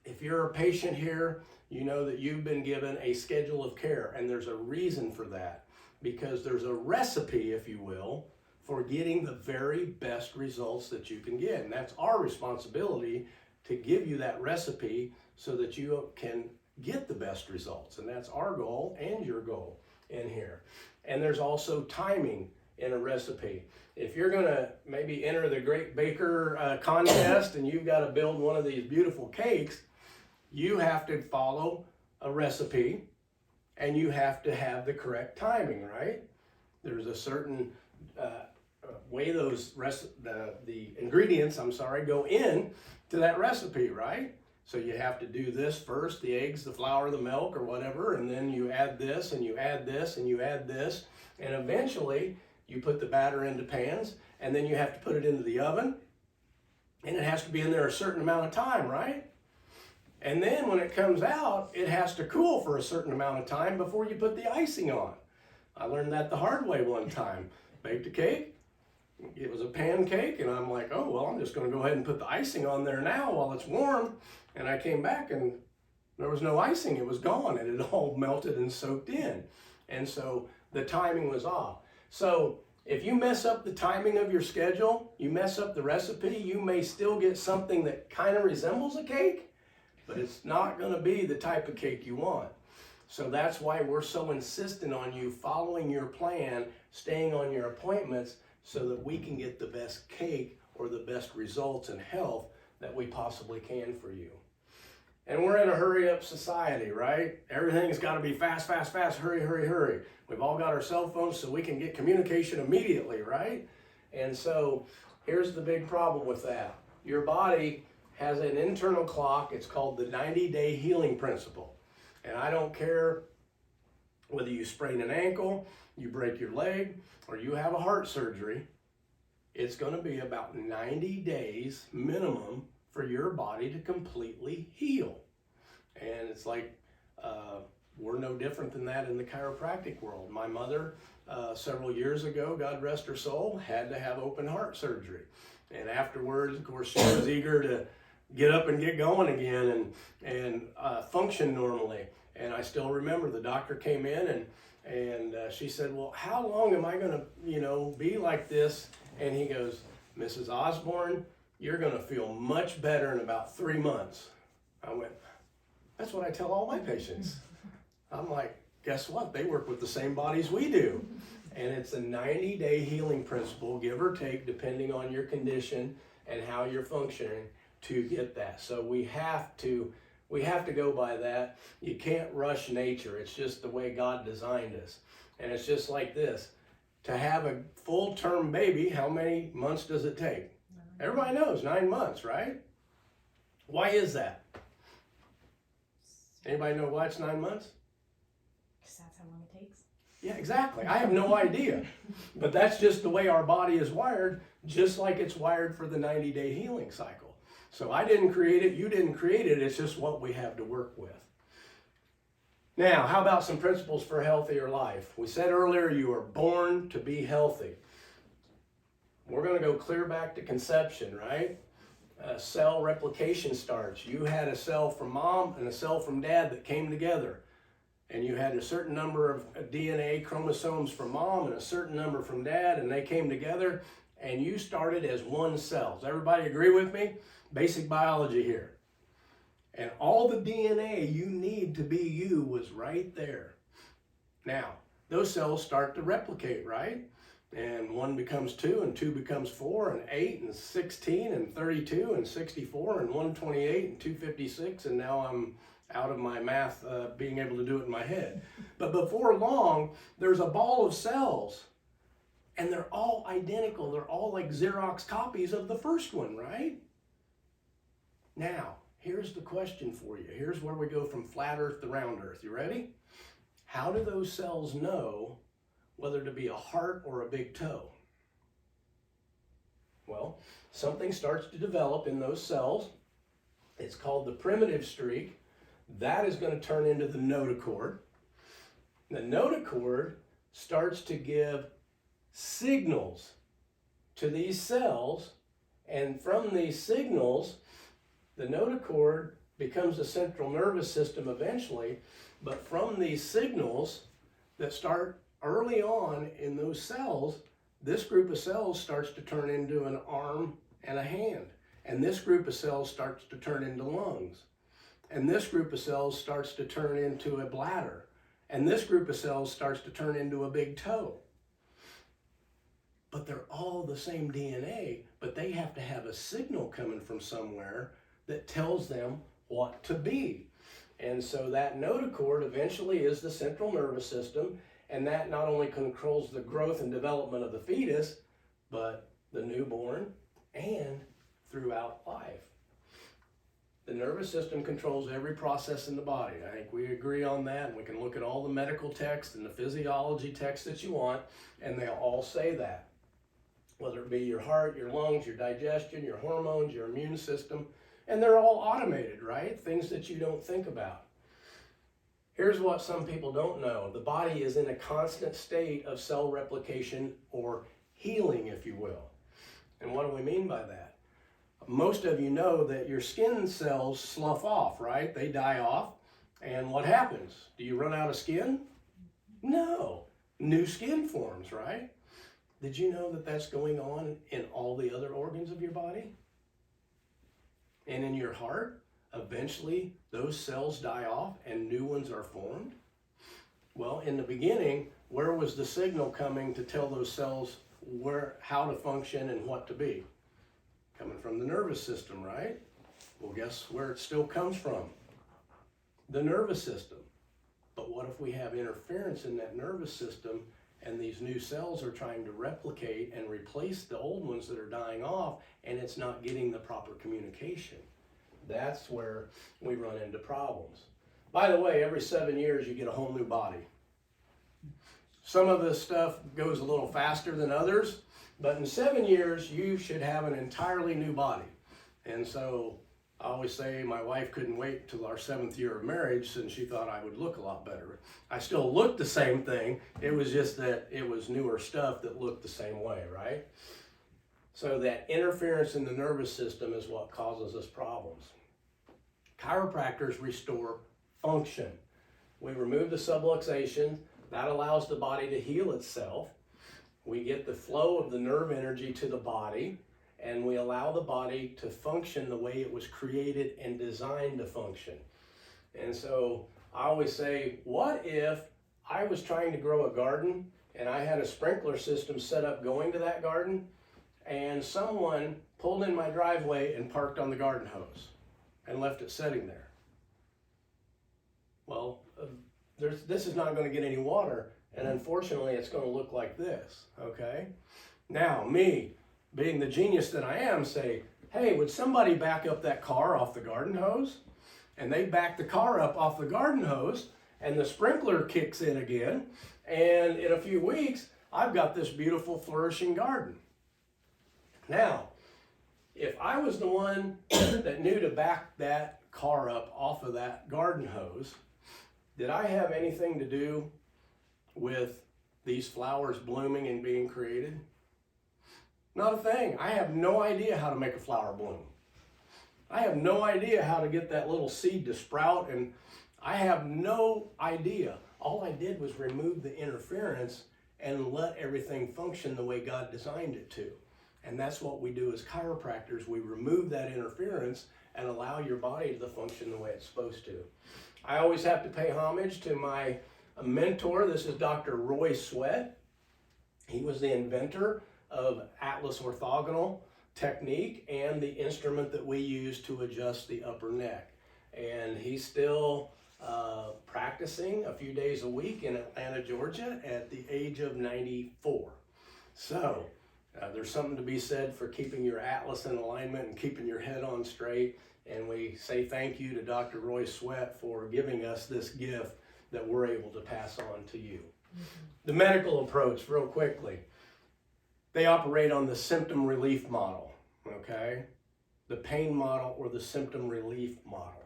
If you're a patient here, you know that you've been given a schedule of care, and there's a reason for that, because there's a recipe, if you will, for getting the very best results that you can get. And that's our responsibility to give you that recipe so that you can get the best results. And that's our goal and your goal in here. And there's also timing in a recipe. If you're gonna maybe enter the Great Baker contest and you've got to build one of these beautiful cakes, you have to follow a recipe and you have to have the correct timing, right? There's a certain way those the ingredients, go in to that recipe, right? So you have to do this first, the eggs, the flour, the milk, or whatever, and then you add this, and you add this, and you add this, and eventually you put the batter into pans, and then you have to put it into the oven, and it has to be in there a certain amount of time, right? And then when it comes out, it has to cool for a certain amount of time before you put the icing on. I learned that the hard way one time. Baked a cake. It was a pancake, and I'm like, oh, well, I'm just going to go ahead and put the icing on there now while it's warm. And I came back, and there was no icing. It was gone. It had all melted and soaked in. And so the timing was off. So if you mess up the timing of your schedule, you mess up the recipe, you may still get something that kind of resembles a cake, but it's not going to be the type of cake you want. So that's why we're so insistent on you following your plan, staying on your appointments, so that we can get the best cake or the best results in health that we possibly can for you. And we're in a hurry-up society, right? Everything's got to be fast, fast, fast, hurry, hurry, hurry. We've all got our cell phones so we can get communication immediately, right? And so here's the big problem with that. Your body has an internal clock. It's called the 90-day healing principle. And I don't care whether you sprain an ankle, you break your leg, or you have a heart surgery, it's going to be about 90 days minimum for your body to completely heal. And it's like, we're no different than that in the chiropractic world. My mother, several years ago, God rest her soul, had to have open heart surgery. And afterwards, of course, she was eager to get up and get going again and function normally. And I still remember the doctor came in and she said, well, how long am I going to, be like this? And he goes, Mrs. Osborne, you're going to feel much better in about 3 months. I went, that's what I tell all my patients. I'm like, guess what? They work with the same bodies we do. And it's a 90-day healing principle, give or take, depending on your condition and how you're functioning to get that. So we have to go by that. You can't rush nature. It's just the way God designed us. And it's just like this. To have a full-term baby, how many months does it take? Everybody knows, 9 months, right? Why is that? Anybody know why it's 9 months? Because that's how long it takes. Yeah, exactly. I have no idea. But that's just the way our body is wired, just like it's wired for the 90-day healing cycle. So I didn't create it, you didn't create it, it's just what we have to work with. Now, how about some principles for a healthier life? We said earlier you are born to be healthy. We're going to go clear back to conception, right? cell replication starts. You had a cell from mom and a cell from dad that came together. And you had a certain number of DNA chromosomes from mom and a certain number from dad, and they came together, and you started as one cell. Does everybody agree with me? Basic biology here. And all the DNA you need to be you was right there. Now, those cells start to replicate, right? And 1 becomes 2, and 2 becomes 4, and 8, and 16, and 32, and 64, and 128, and 256, and now I'm out of my math, being able to do it in my head. But before long, there's a ball of cells, and they're all identical. They're all like Xerox copies of the first one, right? Now, here's the question for you. Here's where we go from flat Earth to round Earth. You ready? How do those cells know whether to be a heart or a big toe? Well, something starts to develop in those cells. It's called the primitive streak. That is going to turn into the notochord. The notochord starts to give signals to these cells, and from these signals, the notochord becomes the central nervous system eventually, but from these signals that start early on in those cells, this group of cells starts to turn into an arm and a hand, and this group of cells starts to turn into lungs. And this group of cells starts to turn into a bladder. And this group of cells starts to turn into a big toe. But they're all the same DNA, but they have to have a signal coming from somewhere that tells them what to be. And so that notochord eventually is the central nervous system, and that not only controls the growth and development of the fetus, but the newborn and throughout life. The nervous system controls every process in the body. I think we agree on that, and we can look at all the medical texts and the physiology texts that you want, and they'll all say that. Whether it be your heart, your lungs, your digestion, your hormones, your immune system, and they're all automated, right? Things that you don't think about. Here's what some people don't know. The body is in a constant state of cell replication or healing, if you will. And what do we mean by that? Most of you know that your skin cells slough off, right? They die off. And what happens? Do you run out of skin? No. New skin forms, right? Did you know that that's going on in all the other organs of your body? And in your heart, eventually those cells die off and new ones are formed? Well, in the beginning, where was the signal coming to tell those cells how to function and what to be? Coming from the nervous system, right? Well, guess where it still comes from? The nervous system. But what if we have interference in that nervous system and these new cells are trying to replicate and replace the old ones that are dying off, and it's not getting the proper communication? That's where we run into problems. By the way, every 7 years you get a whole new body. Some of this stuff goes a little faster than others, but in 7 years you should have an entirely new body. And so I always say my wife couldn't wait till our 7th year of marriage since she thought I would look a lot better. I still looked the same thing. It was just that it was newer stuff that looked the same way, right? So that interference in the nervous system is what causes us problems. Chiropractors restore function. We remove the subluxation. That allows the body to heal itself. We get the flow of the nerve energy to the body, and we allow the body to function the way it was created and designed to function. And so I always say, what if I was trying to grow a garden and I had a sprinkler system set up going to that garden, and someone pulled in my driveway and parked on the garden hose and left it sitting there? Well, this is not going to get any water, and unfortunately it's going to look like this, okay? Now, me, being the genius that I am, say, hey, would somebody back up that car off the garden hose? And they back the car up off the garden hose, and the sprinkler kicks in again, and in a few weeks, I've got this beautiful flourishing garden. Now, if I was the one that knew to back that car up off of that garden hose, did I have anything to do with these flowers blooming and being created? Not a thing. I have no idea how to make a flower bloom. I have no idea how to get that little seed to sprout, and I have no idea. All I did was remove the interference and let everything function the way God designed it to. And that's what we do as chiropractors. We remove that interference and allow your body to function the way it's supposed to. I always have to pay homage to my mentor. This is Dr. Roy Sweat. He was the inventor of Atlas orthogonal technique and the instrument that we use to adjust the upper neck. And he's still practicing a few days a week in Atlanta, Georgia at the age of 94. So there's something to be said for keeping your Atlas in alignment and keeping your head on straight. And we say thank you to Dr. Roy Sweat for giving us this gift that we're able to pass on to you. The medical approach, real quickly. They operate on the symptom relief model, okay? The pain model or the symptom relief model.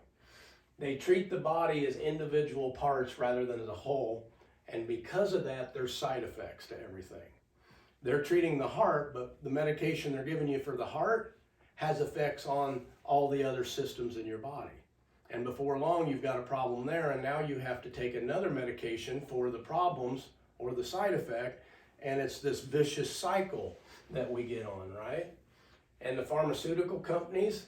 They treat the body as individual parts rather than as a whole, and because of that, there's side effects to everything. They're treating the heart, but the medication they're giving you for the heart has effects on all the other systems in your body. And before long, you've got a problem there, and now you have to take another medication for the problems or the side effect, and it's this vicious cycle that we get on, right? And the pharmaceutical companies,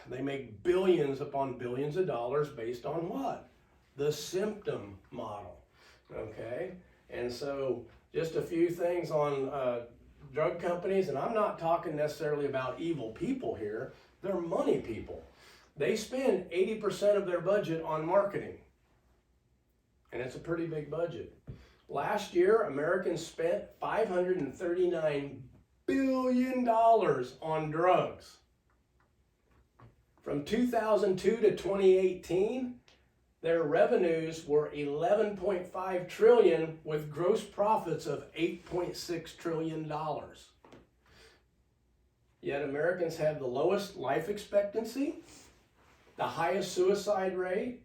they make billions upon billions of dollars based on what? The symptom model, okay? And so just a few things on drug companies, and I'm not talking necessarily about evil people here, they're money people. They spend 80% of their budget on marketing, and it's a pretty big budget. Last year, Americans spent $539 billion on drugs. From 2002 to 2018, their revenues were $11.5 trillion with gross profits of $8.6 trillion. Yet Americans have the lowest life expectancy, the highest suicide rate,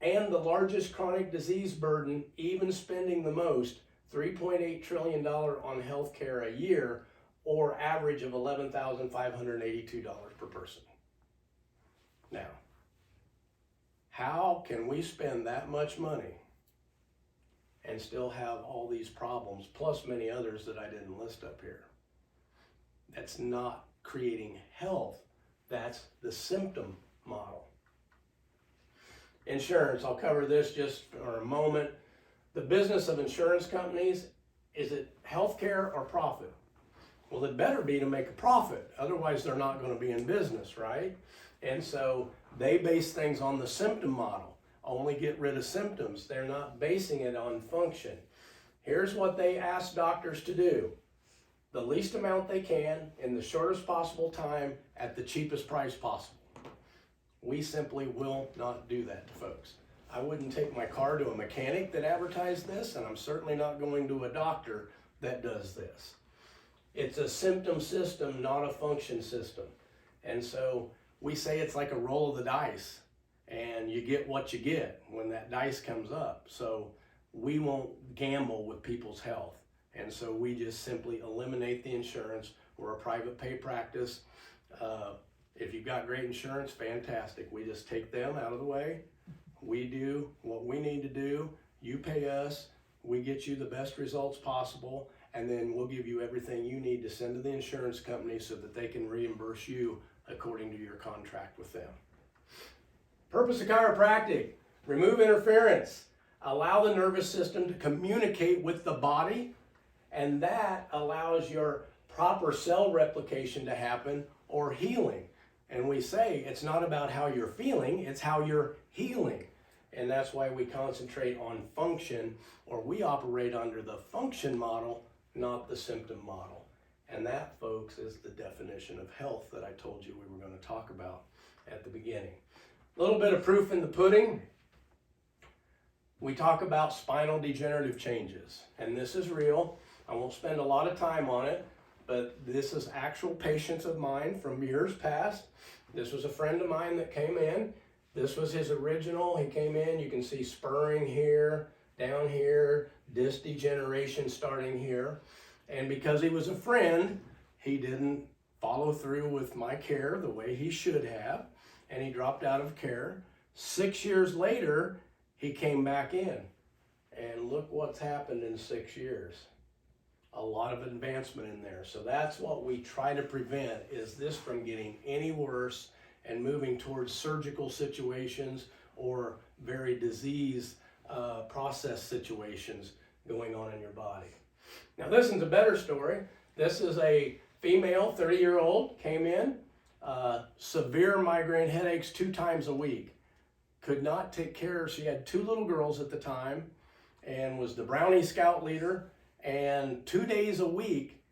and the largest chronic disease burden, even spending the most, $3.8 trillion on health care a year, or average of $11,582 per person. Now, how can we spend that much money and still have all these problems, plus many others that I didn't list up here? That's not creating health. That's the symptom model. Insurance, I'll cover this just for a moment. The business of insurance companies, is it healthcare or profit? Well, it better be to make a profit. Otherwise, they're not going to be in business, right? And so they base things on the symptom model. Only get rid of symptoms. They're not basing it on function. Here's what they ask doctors to do. The least amount they can in the shortest possible time at the cheapest price possible. We simply will not do that to folks. I wouldn't take my car to a mechanic that advertised this, and I'm certainly not going to a doctor that does this. It's a symptom system, not a function system. And so we say it's like a roll of the dice, and you get what you get when that dice comes up. So we won't gamble with people's health. And so we just simply eliminate the insurance. We're a private pay practice. If you've got great insurance, fantastic. We just take them out of the way. We do what we need to do. You pay us. We get you the best results possible. And then we'll give you everything you need to send to the insurance company so that they can reimburse you according to your contract with them. Purpose of chiropractic: remove interference, allow the nervous system to communicate with the body, and that allows your proper cell replication to happen or healing. And we say it's not about how you're feeling, it's how you're healing. And that's why we concentrate on function, or we operate under the function model, not the symptom model. And that, folks, is the definition of health that I told you we were going to talk about at the beginning. A little bit of proof in the pudding. We talk about spinal degenerative changes, and this is real. I won't spend a lot of time on it, but this is actual patients of mine from years past. This was a friend of mine that came in. This was his original. He came in, you can see spurring here, down here, disc degeneration starting here. And because he was a friend, he didn't follow through with my care the way he should have, and he dropped out of care. 6 years later, he came back in, and look what's happened in 6 years. A lot of advancement in there. So that's what we try to prevent, is this from getting any worse and moving towards surgical situations or very disease process situations going on in your body. Now this is a better story. This is a female, 30-year-old, came in, severe migraine headaches 2 times a week. Could not take care. She had 2 little girls at the time and was the Brownie Scout leader. And 2 days a week,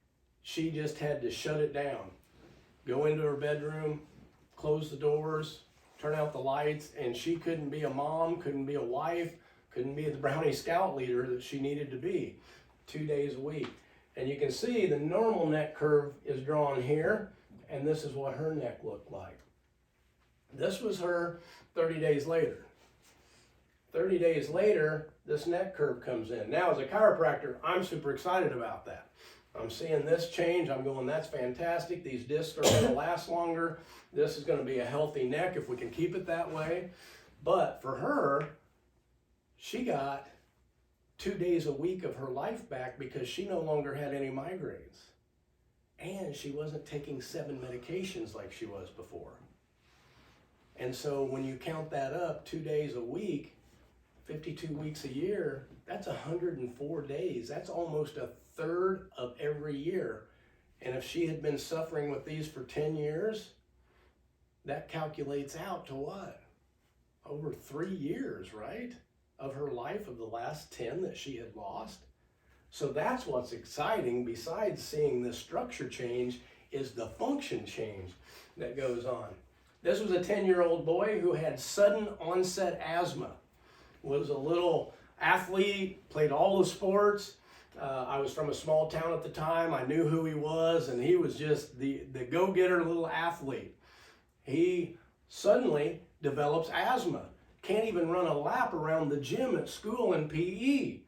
she just had to shut it down. Go into her bedroom, close the doors, turn out the lights, and she couldn't be a mom, couldn't be a wife, couldn't be the Brownie Scout leader that she needed to be 2 days a week. And you can see the normal neck curve is drawn here, and this is what her neck looked like. This was her 30 days later. 30 days later, this neck curve comes in. Now, as a chiropractor, I'm super excited about that. I'm seeing this change. I'm going, that's fantastic. These discs are going to last longer. This is going to be a healthy neck if we can keep it that way. But for her, she got 2 days a week of her life back because she no longer had any migraines. And she wasn't taking 7 medications like she was before. And so when you count that up, 2 days a week, 52 weeks a year, that's 104 days. That's almost a third of every year. And if she had been suffering with these for 10 years, that calculates out to what? Over 3 years, right? Of her life, of the last 10 that she had lost. So that's what's exciting, besides seeing this structure change, is the function change that goes on. This was a 10-year-old boy who had sudden onset asthma. Was a little athlete, played all the sports. I was from a small town at the time. I knew who he was, and he was just the go-getter little athlete. He suddenly develops asthma. Can't even run a lap around the gym at school in PE.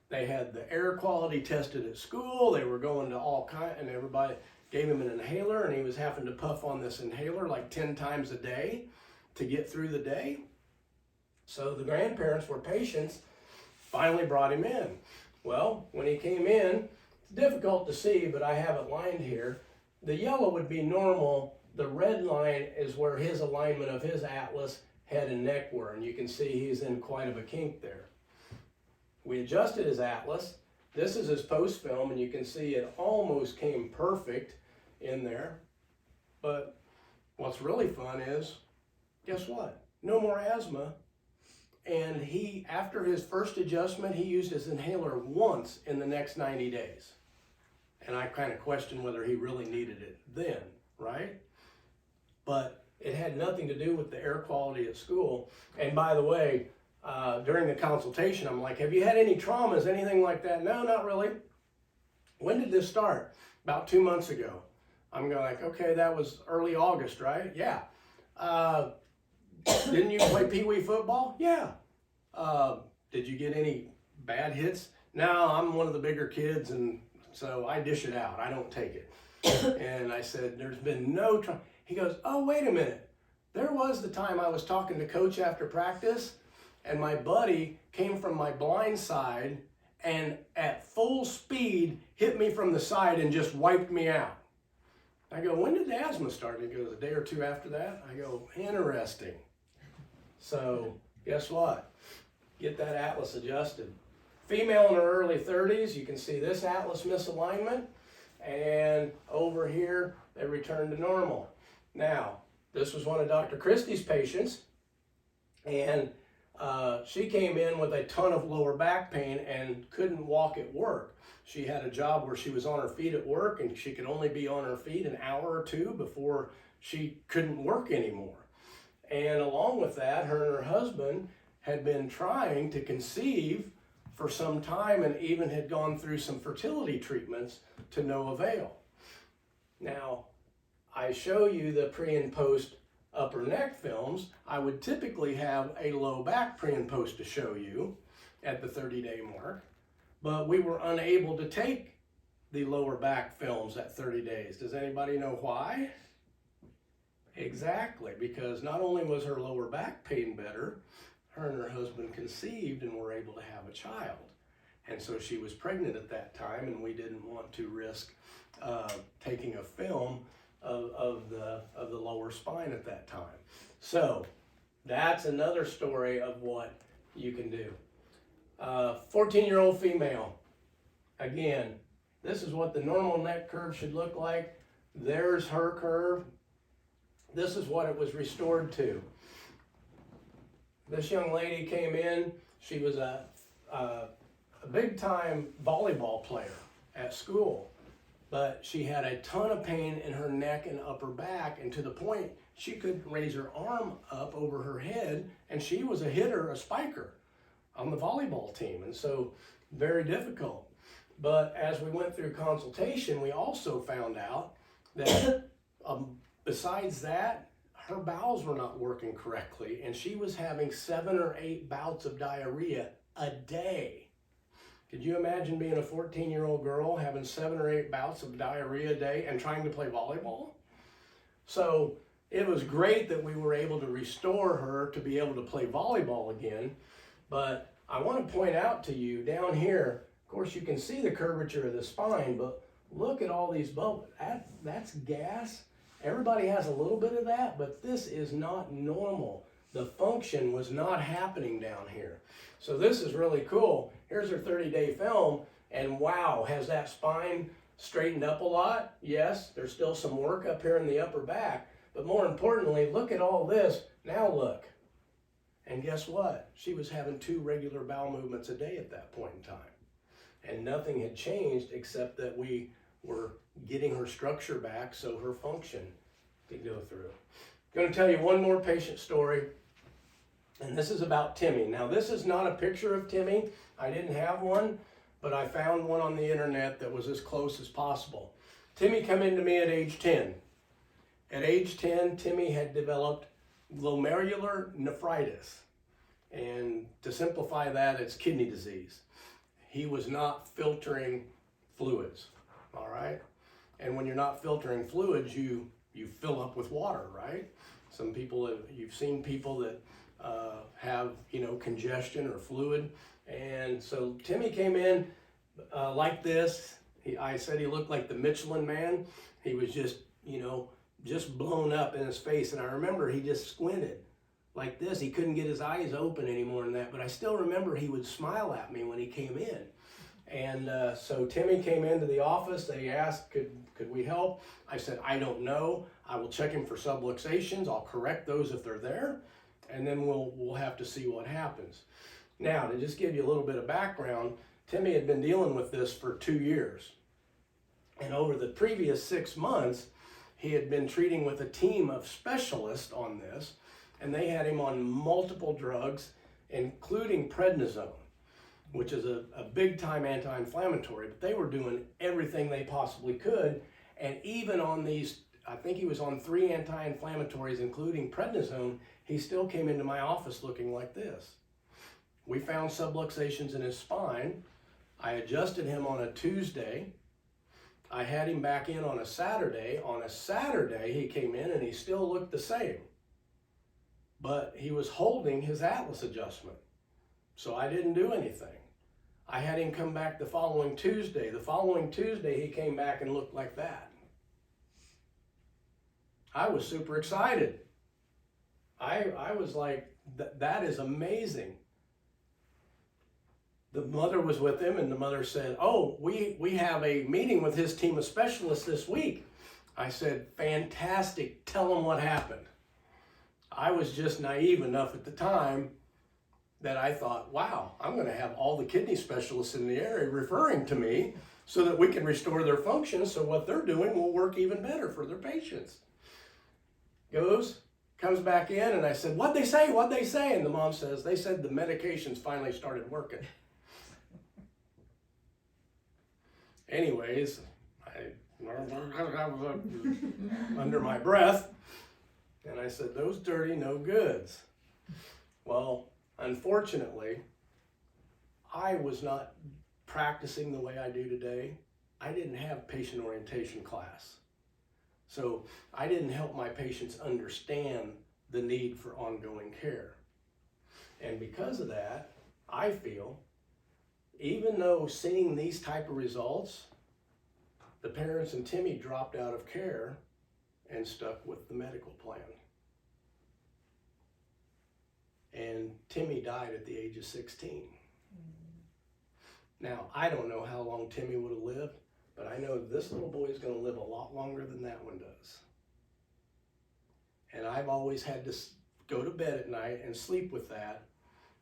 They had the air quality tested at school. They were going to all kinds, and everybody gave him an inhaler, and he was having to puff on this inhaler like 10 times a day to get through the day. So the grandparents were patients, finally brought him in. Well, when he came in, it's difficult to see, but I have it lined here. The yellow would be normal. The red line is where his alignment of his atlas, head and neck were, and you can see he's in quite of a kink there. We adjusted his atlas. This is his post film, and you can see it almost came perfect in there. But what's really fun is, guess what? No more asthma. And he, after his first adjustment, he used his inhaler once in the next 90 days. And I kind of questioned whether he really needed it then, right? But it had nothing to do with the air quality at school. And by the way, during the consultation, I'm like, have you had any traumas, anything like that? No, not really. When did this start? About 2 months ago. I'm going like, okay, that was early August, right? Yeah. Didn't you play Pee-wee football? Yeah. Did you get any bad hits? No, I'm one of the bigger kids, and so I dish it out. I don't take it. And I said, there's been no trauma. He goes, oh, wait a minute. There was the time I was talking to coach after practice, and my buddy came from my blind side and at full speed hit me from the side and just wiped me out. I go, when did the asthma start? And he goes, a day or 2 after that. I go, interesting. So guess what? Get that atlas adjusted. Female in her early 30s, you can see this atlas misalignment, and over here they return to normal. Now, this was one of Dr. Christie's patients, and she came in with a ton of lower back pain and couldn't walk at work. She had a job where she was on her feet at work, and she could only be on her feet an hour or 2 before she couldn't work anymore. And along with that, her and her husband had been trying to conceive for some time and even had gone through some fertility treatments to no avail. Now, I show you the pre and post upper neck films. I would typically have a low back pre and post to show you at the 30-day mark, but we were unable to take the lower back films at 30 days. Does anybody know why? Exactly, because not only was her lower back pain better, her and her husband conceived and were able to have a child. And so she was pregnant at that time, and we didn't want to risk taking a film of the lower spine at that time. So that's another story of what you can do. 14-year-old female. Again, this is what the normal neck curve should look like. There's her curve. This is what it was restored to. This young lady came in. She was a big-time volleyball player at school, but she had a ton of pain in her neck and upper back, and to the point she couldn't raise her arm up over her head, and she was a hitter, a spiker on the volleyball team, and so very difficult. But as we went through consultation, we also found out that besides that, her bowels were not working correctly, and she was having 7 or 8 bouts of diarrhea a day. Could you imagine being a 14-year-old girl having 7 or 8 bouts of diarrhea a day and trying to play volleyball? So it was great that we were able to restore her to be able to play volleyball again. But I want to point out to you down here, of course you can see the curvature of the spine, but look at all these bubbles. That's gas. Everybody has a little bit of that, but this is not normal. The function was not happening down here. So this is really cool. Here's her 30-day film, and wow, has that spine straightened up a lot? Yes, there's still some work up here in the upper back, but more importantly, look at all this. Now look. And guess what? She was having 2 regular bowel movements a day at that point in time. And nothing had changed except that we were getting her structure back so her function could go through. I'm going to tell you one more patient story, and this is about Timmy. Now, this is not a picture of Timmy. I didn't have one, but I found one on the internet that was as close as possible. Timmy came into me at age 10. At age 10, Timmy had developed glomerular nephritis. And to simplify that, it's kidney disease. He was not filtering fluids, all right? And when you're not filtering fluids, you fill up with water, right? Some people, you've seen people that have, congestion or fluid. And so Timmy came in like this. I said he looked like the Michelin Man. He was just, just blown up in his face. And I remember he just squinted like this. He couldn't get his eyes open anymore than that. But I still remember he would smile at me when he came in. And so Timmy came into the office. They asked, could we help? I said, I don't know. I will check him for subluxations. I'll correct those if they're there. And then we'll have to see what happens. Now, to just give you a little bit of background, Timmy had been dealing with this for 2 years. And over the previous 6 months, he had been treating with a team of specialists on this, and they had him on multiple drugs, including prednisone, which is a big-time anti-inflammatory, but they were doing everything they possibly could, and even on these, I think he was on 3 anti-inflammatories, including prednisone, he still came into my office looking like this. We found subluxations in his spine. I adjusted him on a Tuesday. I had him back in on a Saturday. On a Saturday, he came in and he still looked the same, but he was holding his atlas adjustment. So I didn't do anything. I had him come back the following Tuesday. The following Tuesday, he came back and looked like that. I was super excited. I was like, that is amazing. The mother was with him, and the mother said, oh, we have a meeting with his team of specialists this week. I said, fantastic, tell them what happened. I was just naive enough at the time that I thought, wow, I'm going to have all the kidney specialists in the area referring to me so that we can restore their function, so what they're doing will work even better for their patients. Comes back in, and I said, what'd they say? And the mom says, they said the medications finally started working. Anyways, I under my breath, and I said, those dirty no goods. Well, unfortunately, I was not practicing the way I do today. I didn't have patient orientation class. So I didn't help my patients understand the need for ongoing care. And because of that, I feel, even though seeing these type of results, the parents and Timmy dropped out of care and stuck with the medical plan. And Timmy died at the age of 16. Now, I don't know how long Timmy would have lived, but I know this little boy is going to live a lot longer than that one does. And I've always had to go to bed at night and sleep with that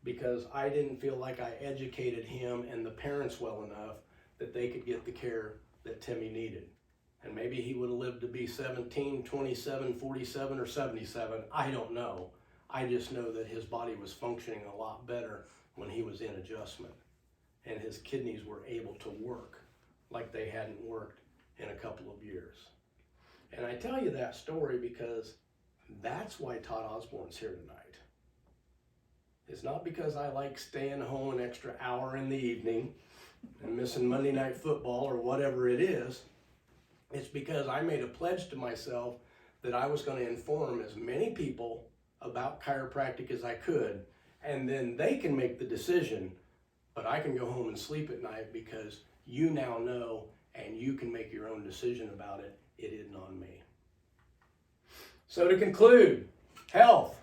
because I didn't feel like I educated him and the parents well enough that they could get the care that Timmy needed. And maybe he would have lived to be 17, 27, 47, or 77. I don't know. I just know that his body was functioning a lot better when he was in adjustment. And his kidneys were able to work like they hadn't worked in a couple of years. And I tell you that story because that's why Todd Osborne's here tonight. It's not because I like staying home an extra hour in the evening and missing Monday Night Football or whatever it is. It's because I made a pledge to myself that I was going to inform as many people about chiropractic as I could, and then they can make the decision, but I can go home and sleep at night because you now know and you can make your own decision about it. It isn't on me. So to conclude, health,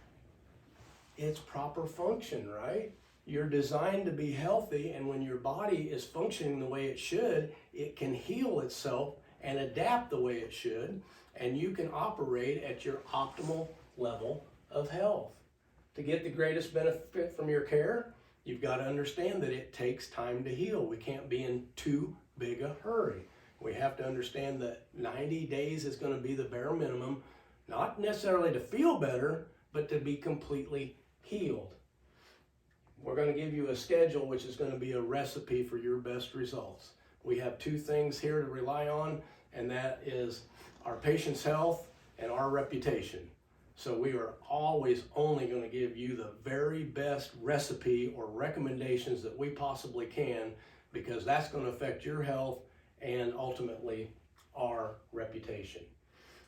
it's proper function, right? You're designed to be healthy, and when your body is functioning the way it should, it can heal itself and adapt the way it should, and you can operate at your optimal level of health. To get the greatest benefit from your care, you've got to understand that it takes time to heal. We can't be in too big a hurry. We have to understand that 90 days is going to be the bare minimum, not necessarily to feel better, but to be completely healed. We're going to give you a schedule which is going to be a recipe for your best results. We have two things here to rely on, and that is our patient's health and our reputation. So we are always only going to give you the very best recipe or recommendations that we possibly can, because that's going to affect your health and ultimately our reputation.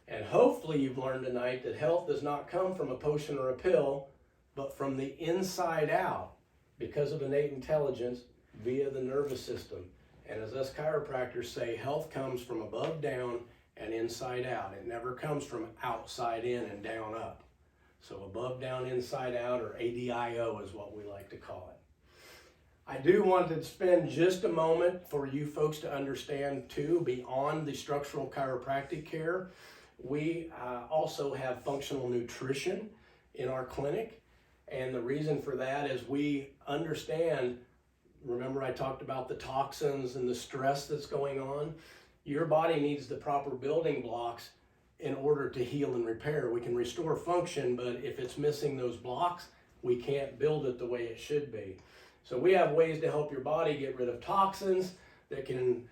And hopefully you've learned tonight that health does not come from a potion or a pill, but from the inside out because of innate intelligence via the nervous system. And as us chiropractors say, health comes from above down and inside out. It never comes from outside in and down up. So above down, inside out, or ADIO is what we like to call it. I do want to spend just a moment for you folks to understand too, beyond the structural chiropractic care, we also have functional nutrition in our clinic. And the reason for that is we understand, remember I talked about the toxins and the stress that's going on? Your body needs the proper building blocks in order to heal and repair. We can restore function, but if it's missing those blocks, we can't build it the way it should be. So we have ways to help your body get rid of toxins that can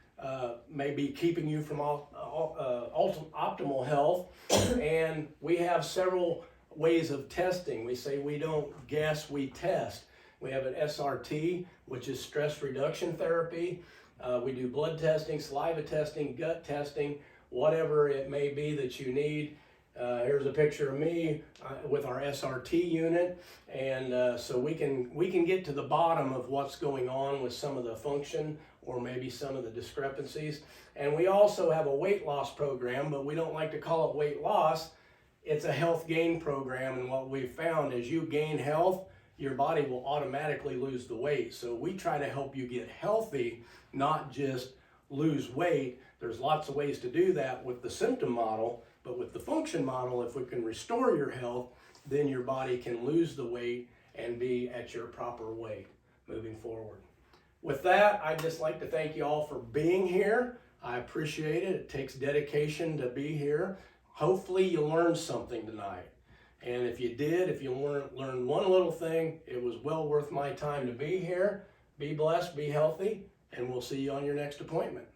maybe keeping you from optimal health. And we have several ways of testing. We say we don't guess, we test. We have an SRT, which is stress reduction therapy. We do blood testing, saliva testing, gut testing, whatever it may be that you need. Here's a picture of me with our SRT unit, and so we can get to the bottom of what's going on with some of the function or maybe some of the discrepancies. And we also have a weight loss program, but we don't like to call it weight loss. It's a health gain program, and what we've found is you gain health, your body will automatically lose the weight. So we try to help you get healthy, not just lose weight. There's lots of ways to do that with the symptom model, but with the function model, if we can restore your health, then your body can lose the weight and be at your proper weight moving forward. With that, I'd just like to thank you all for being here. I appreciate it. It takes dedication to be here. Hopefully you learned something tonight. And if you did, if you learned one little thing, it was well worth my time to be here. Be blessed, be healthy, and we'll see you on your next appointment.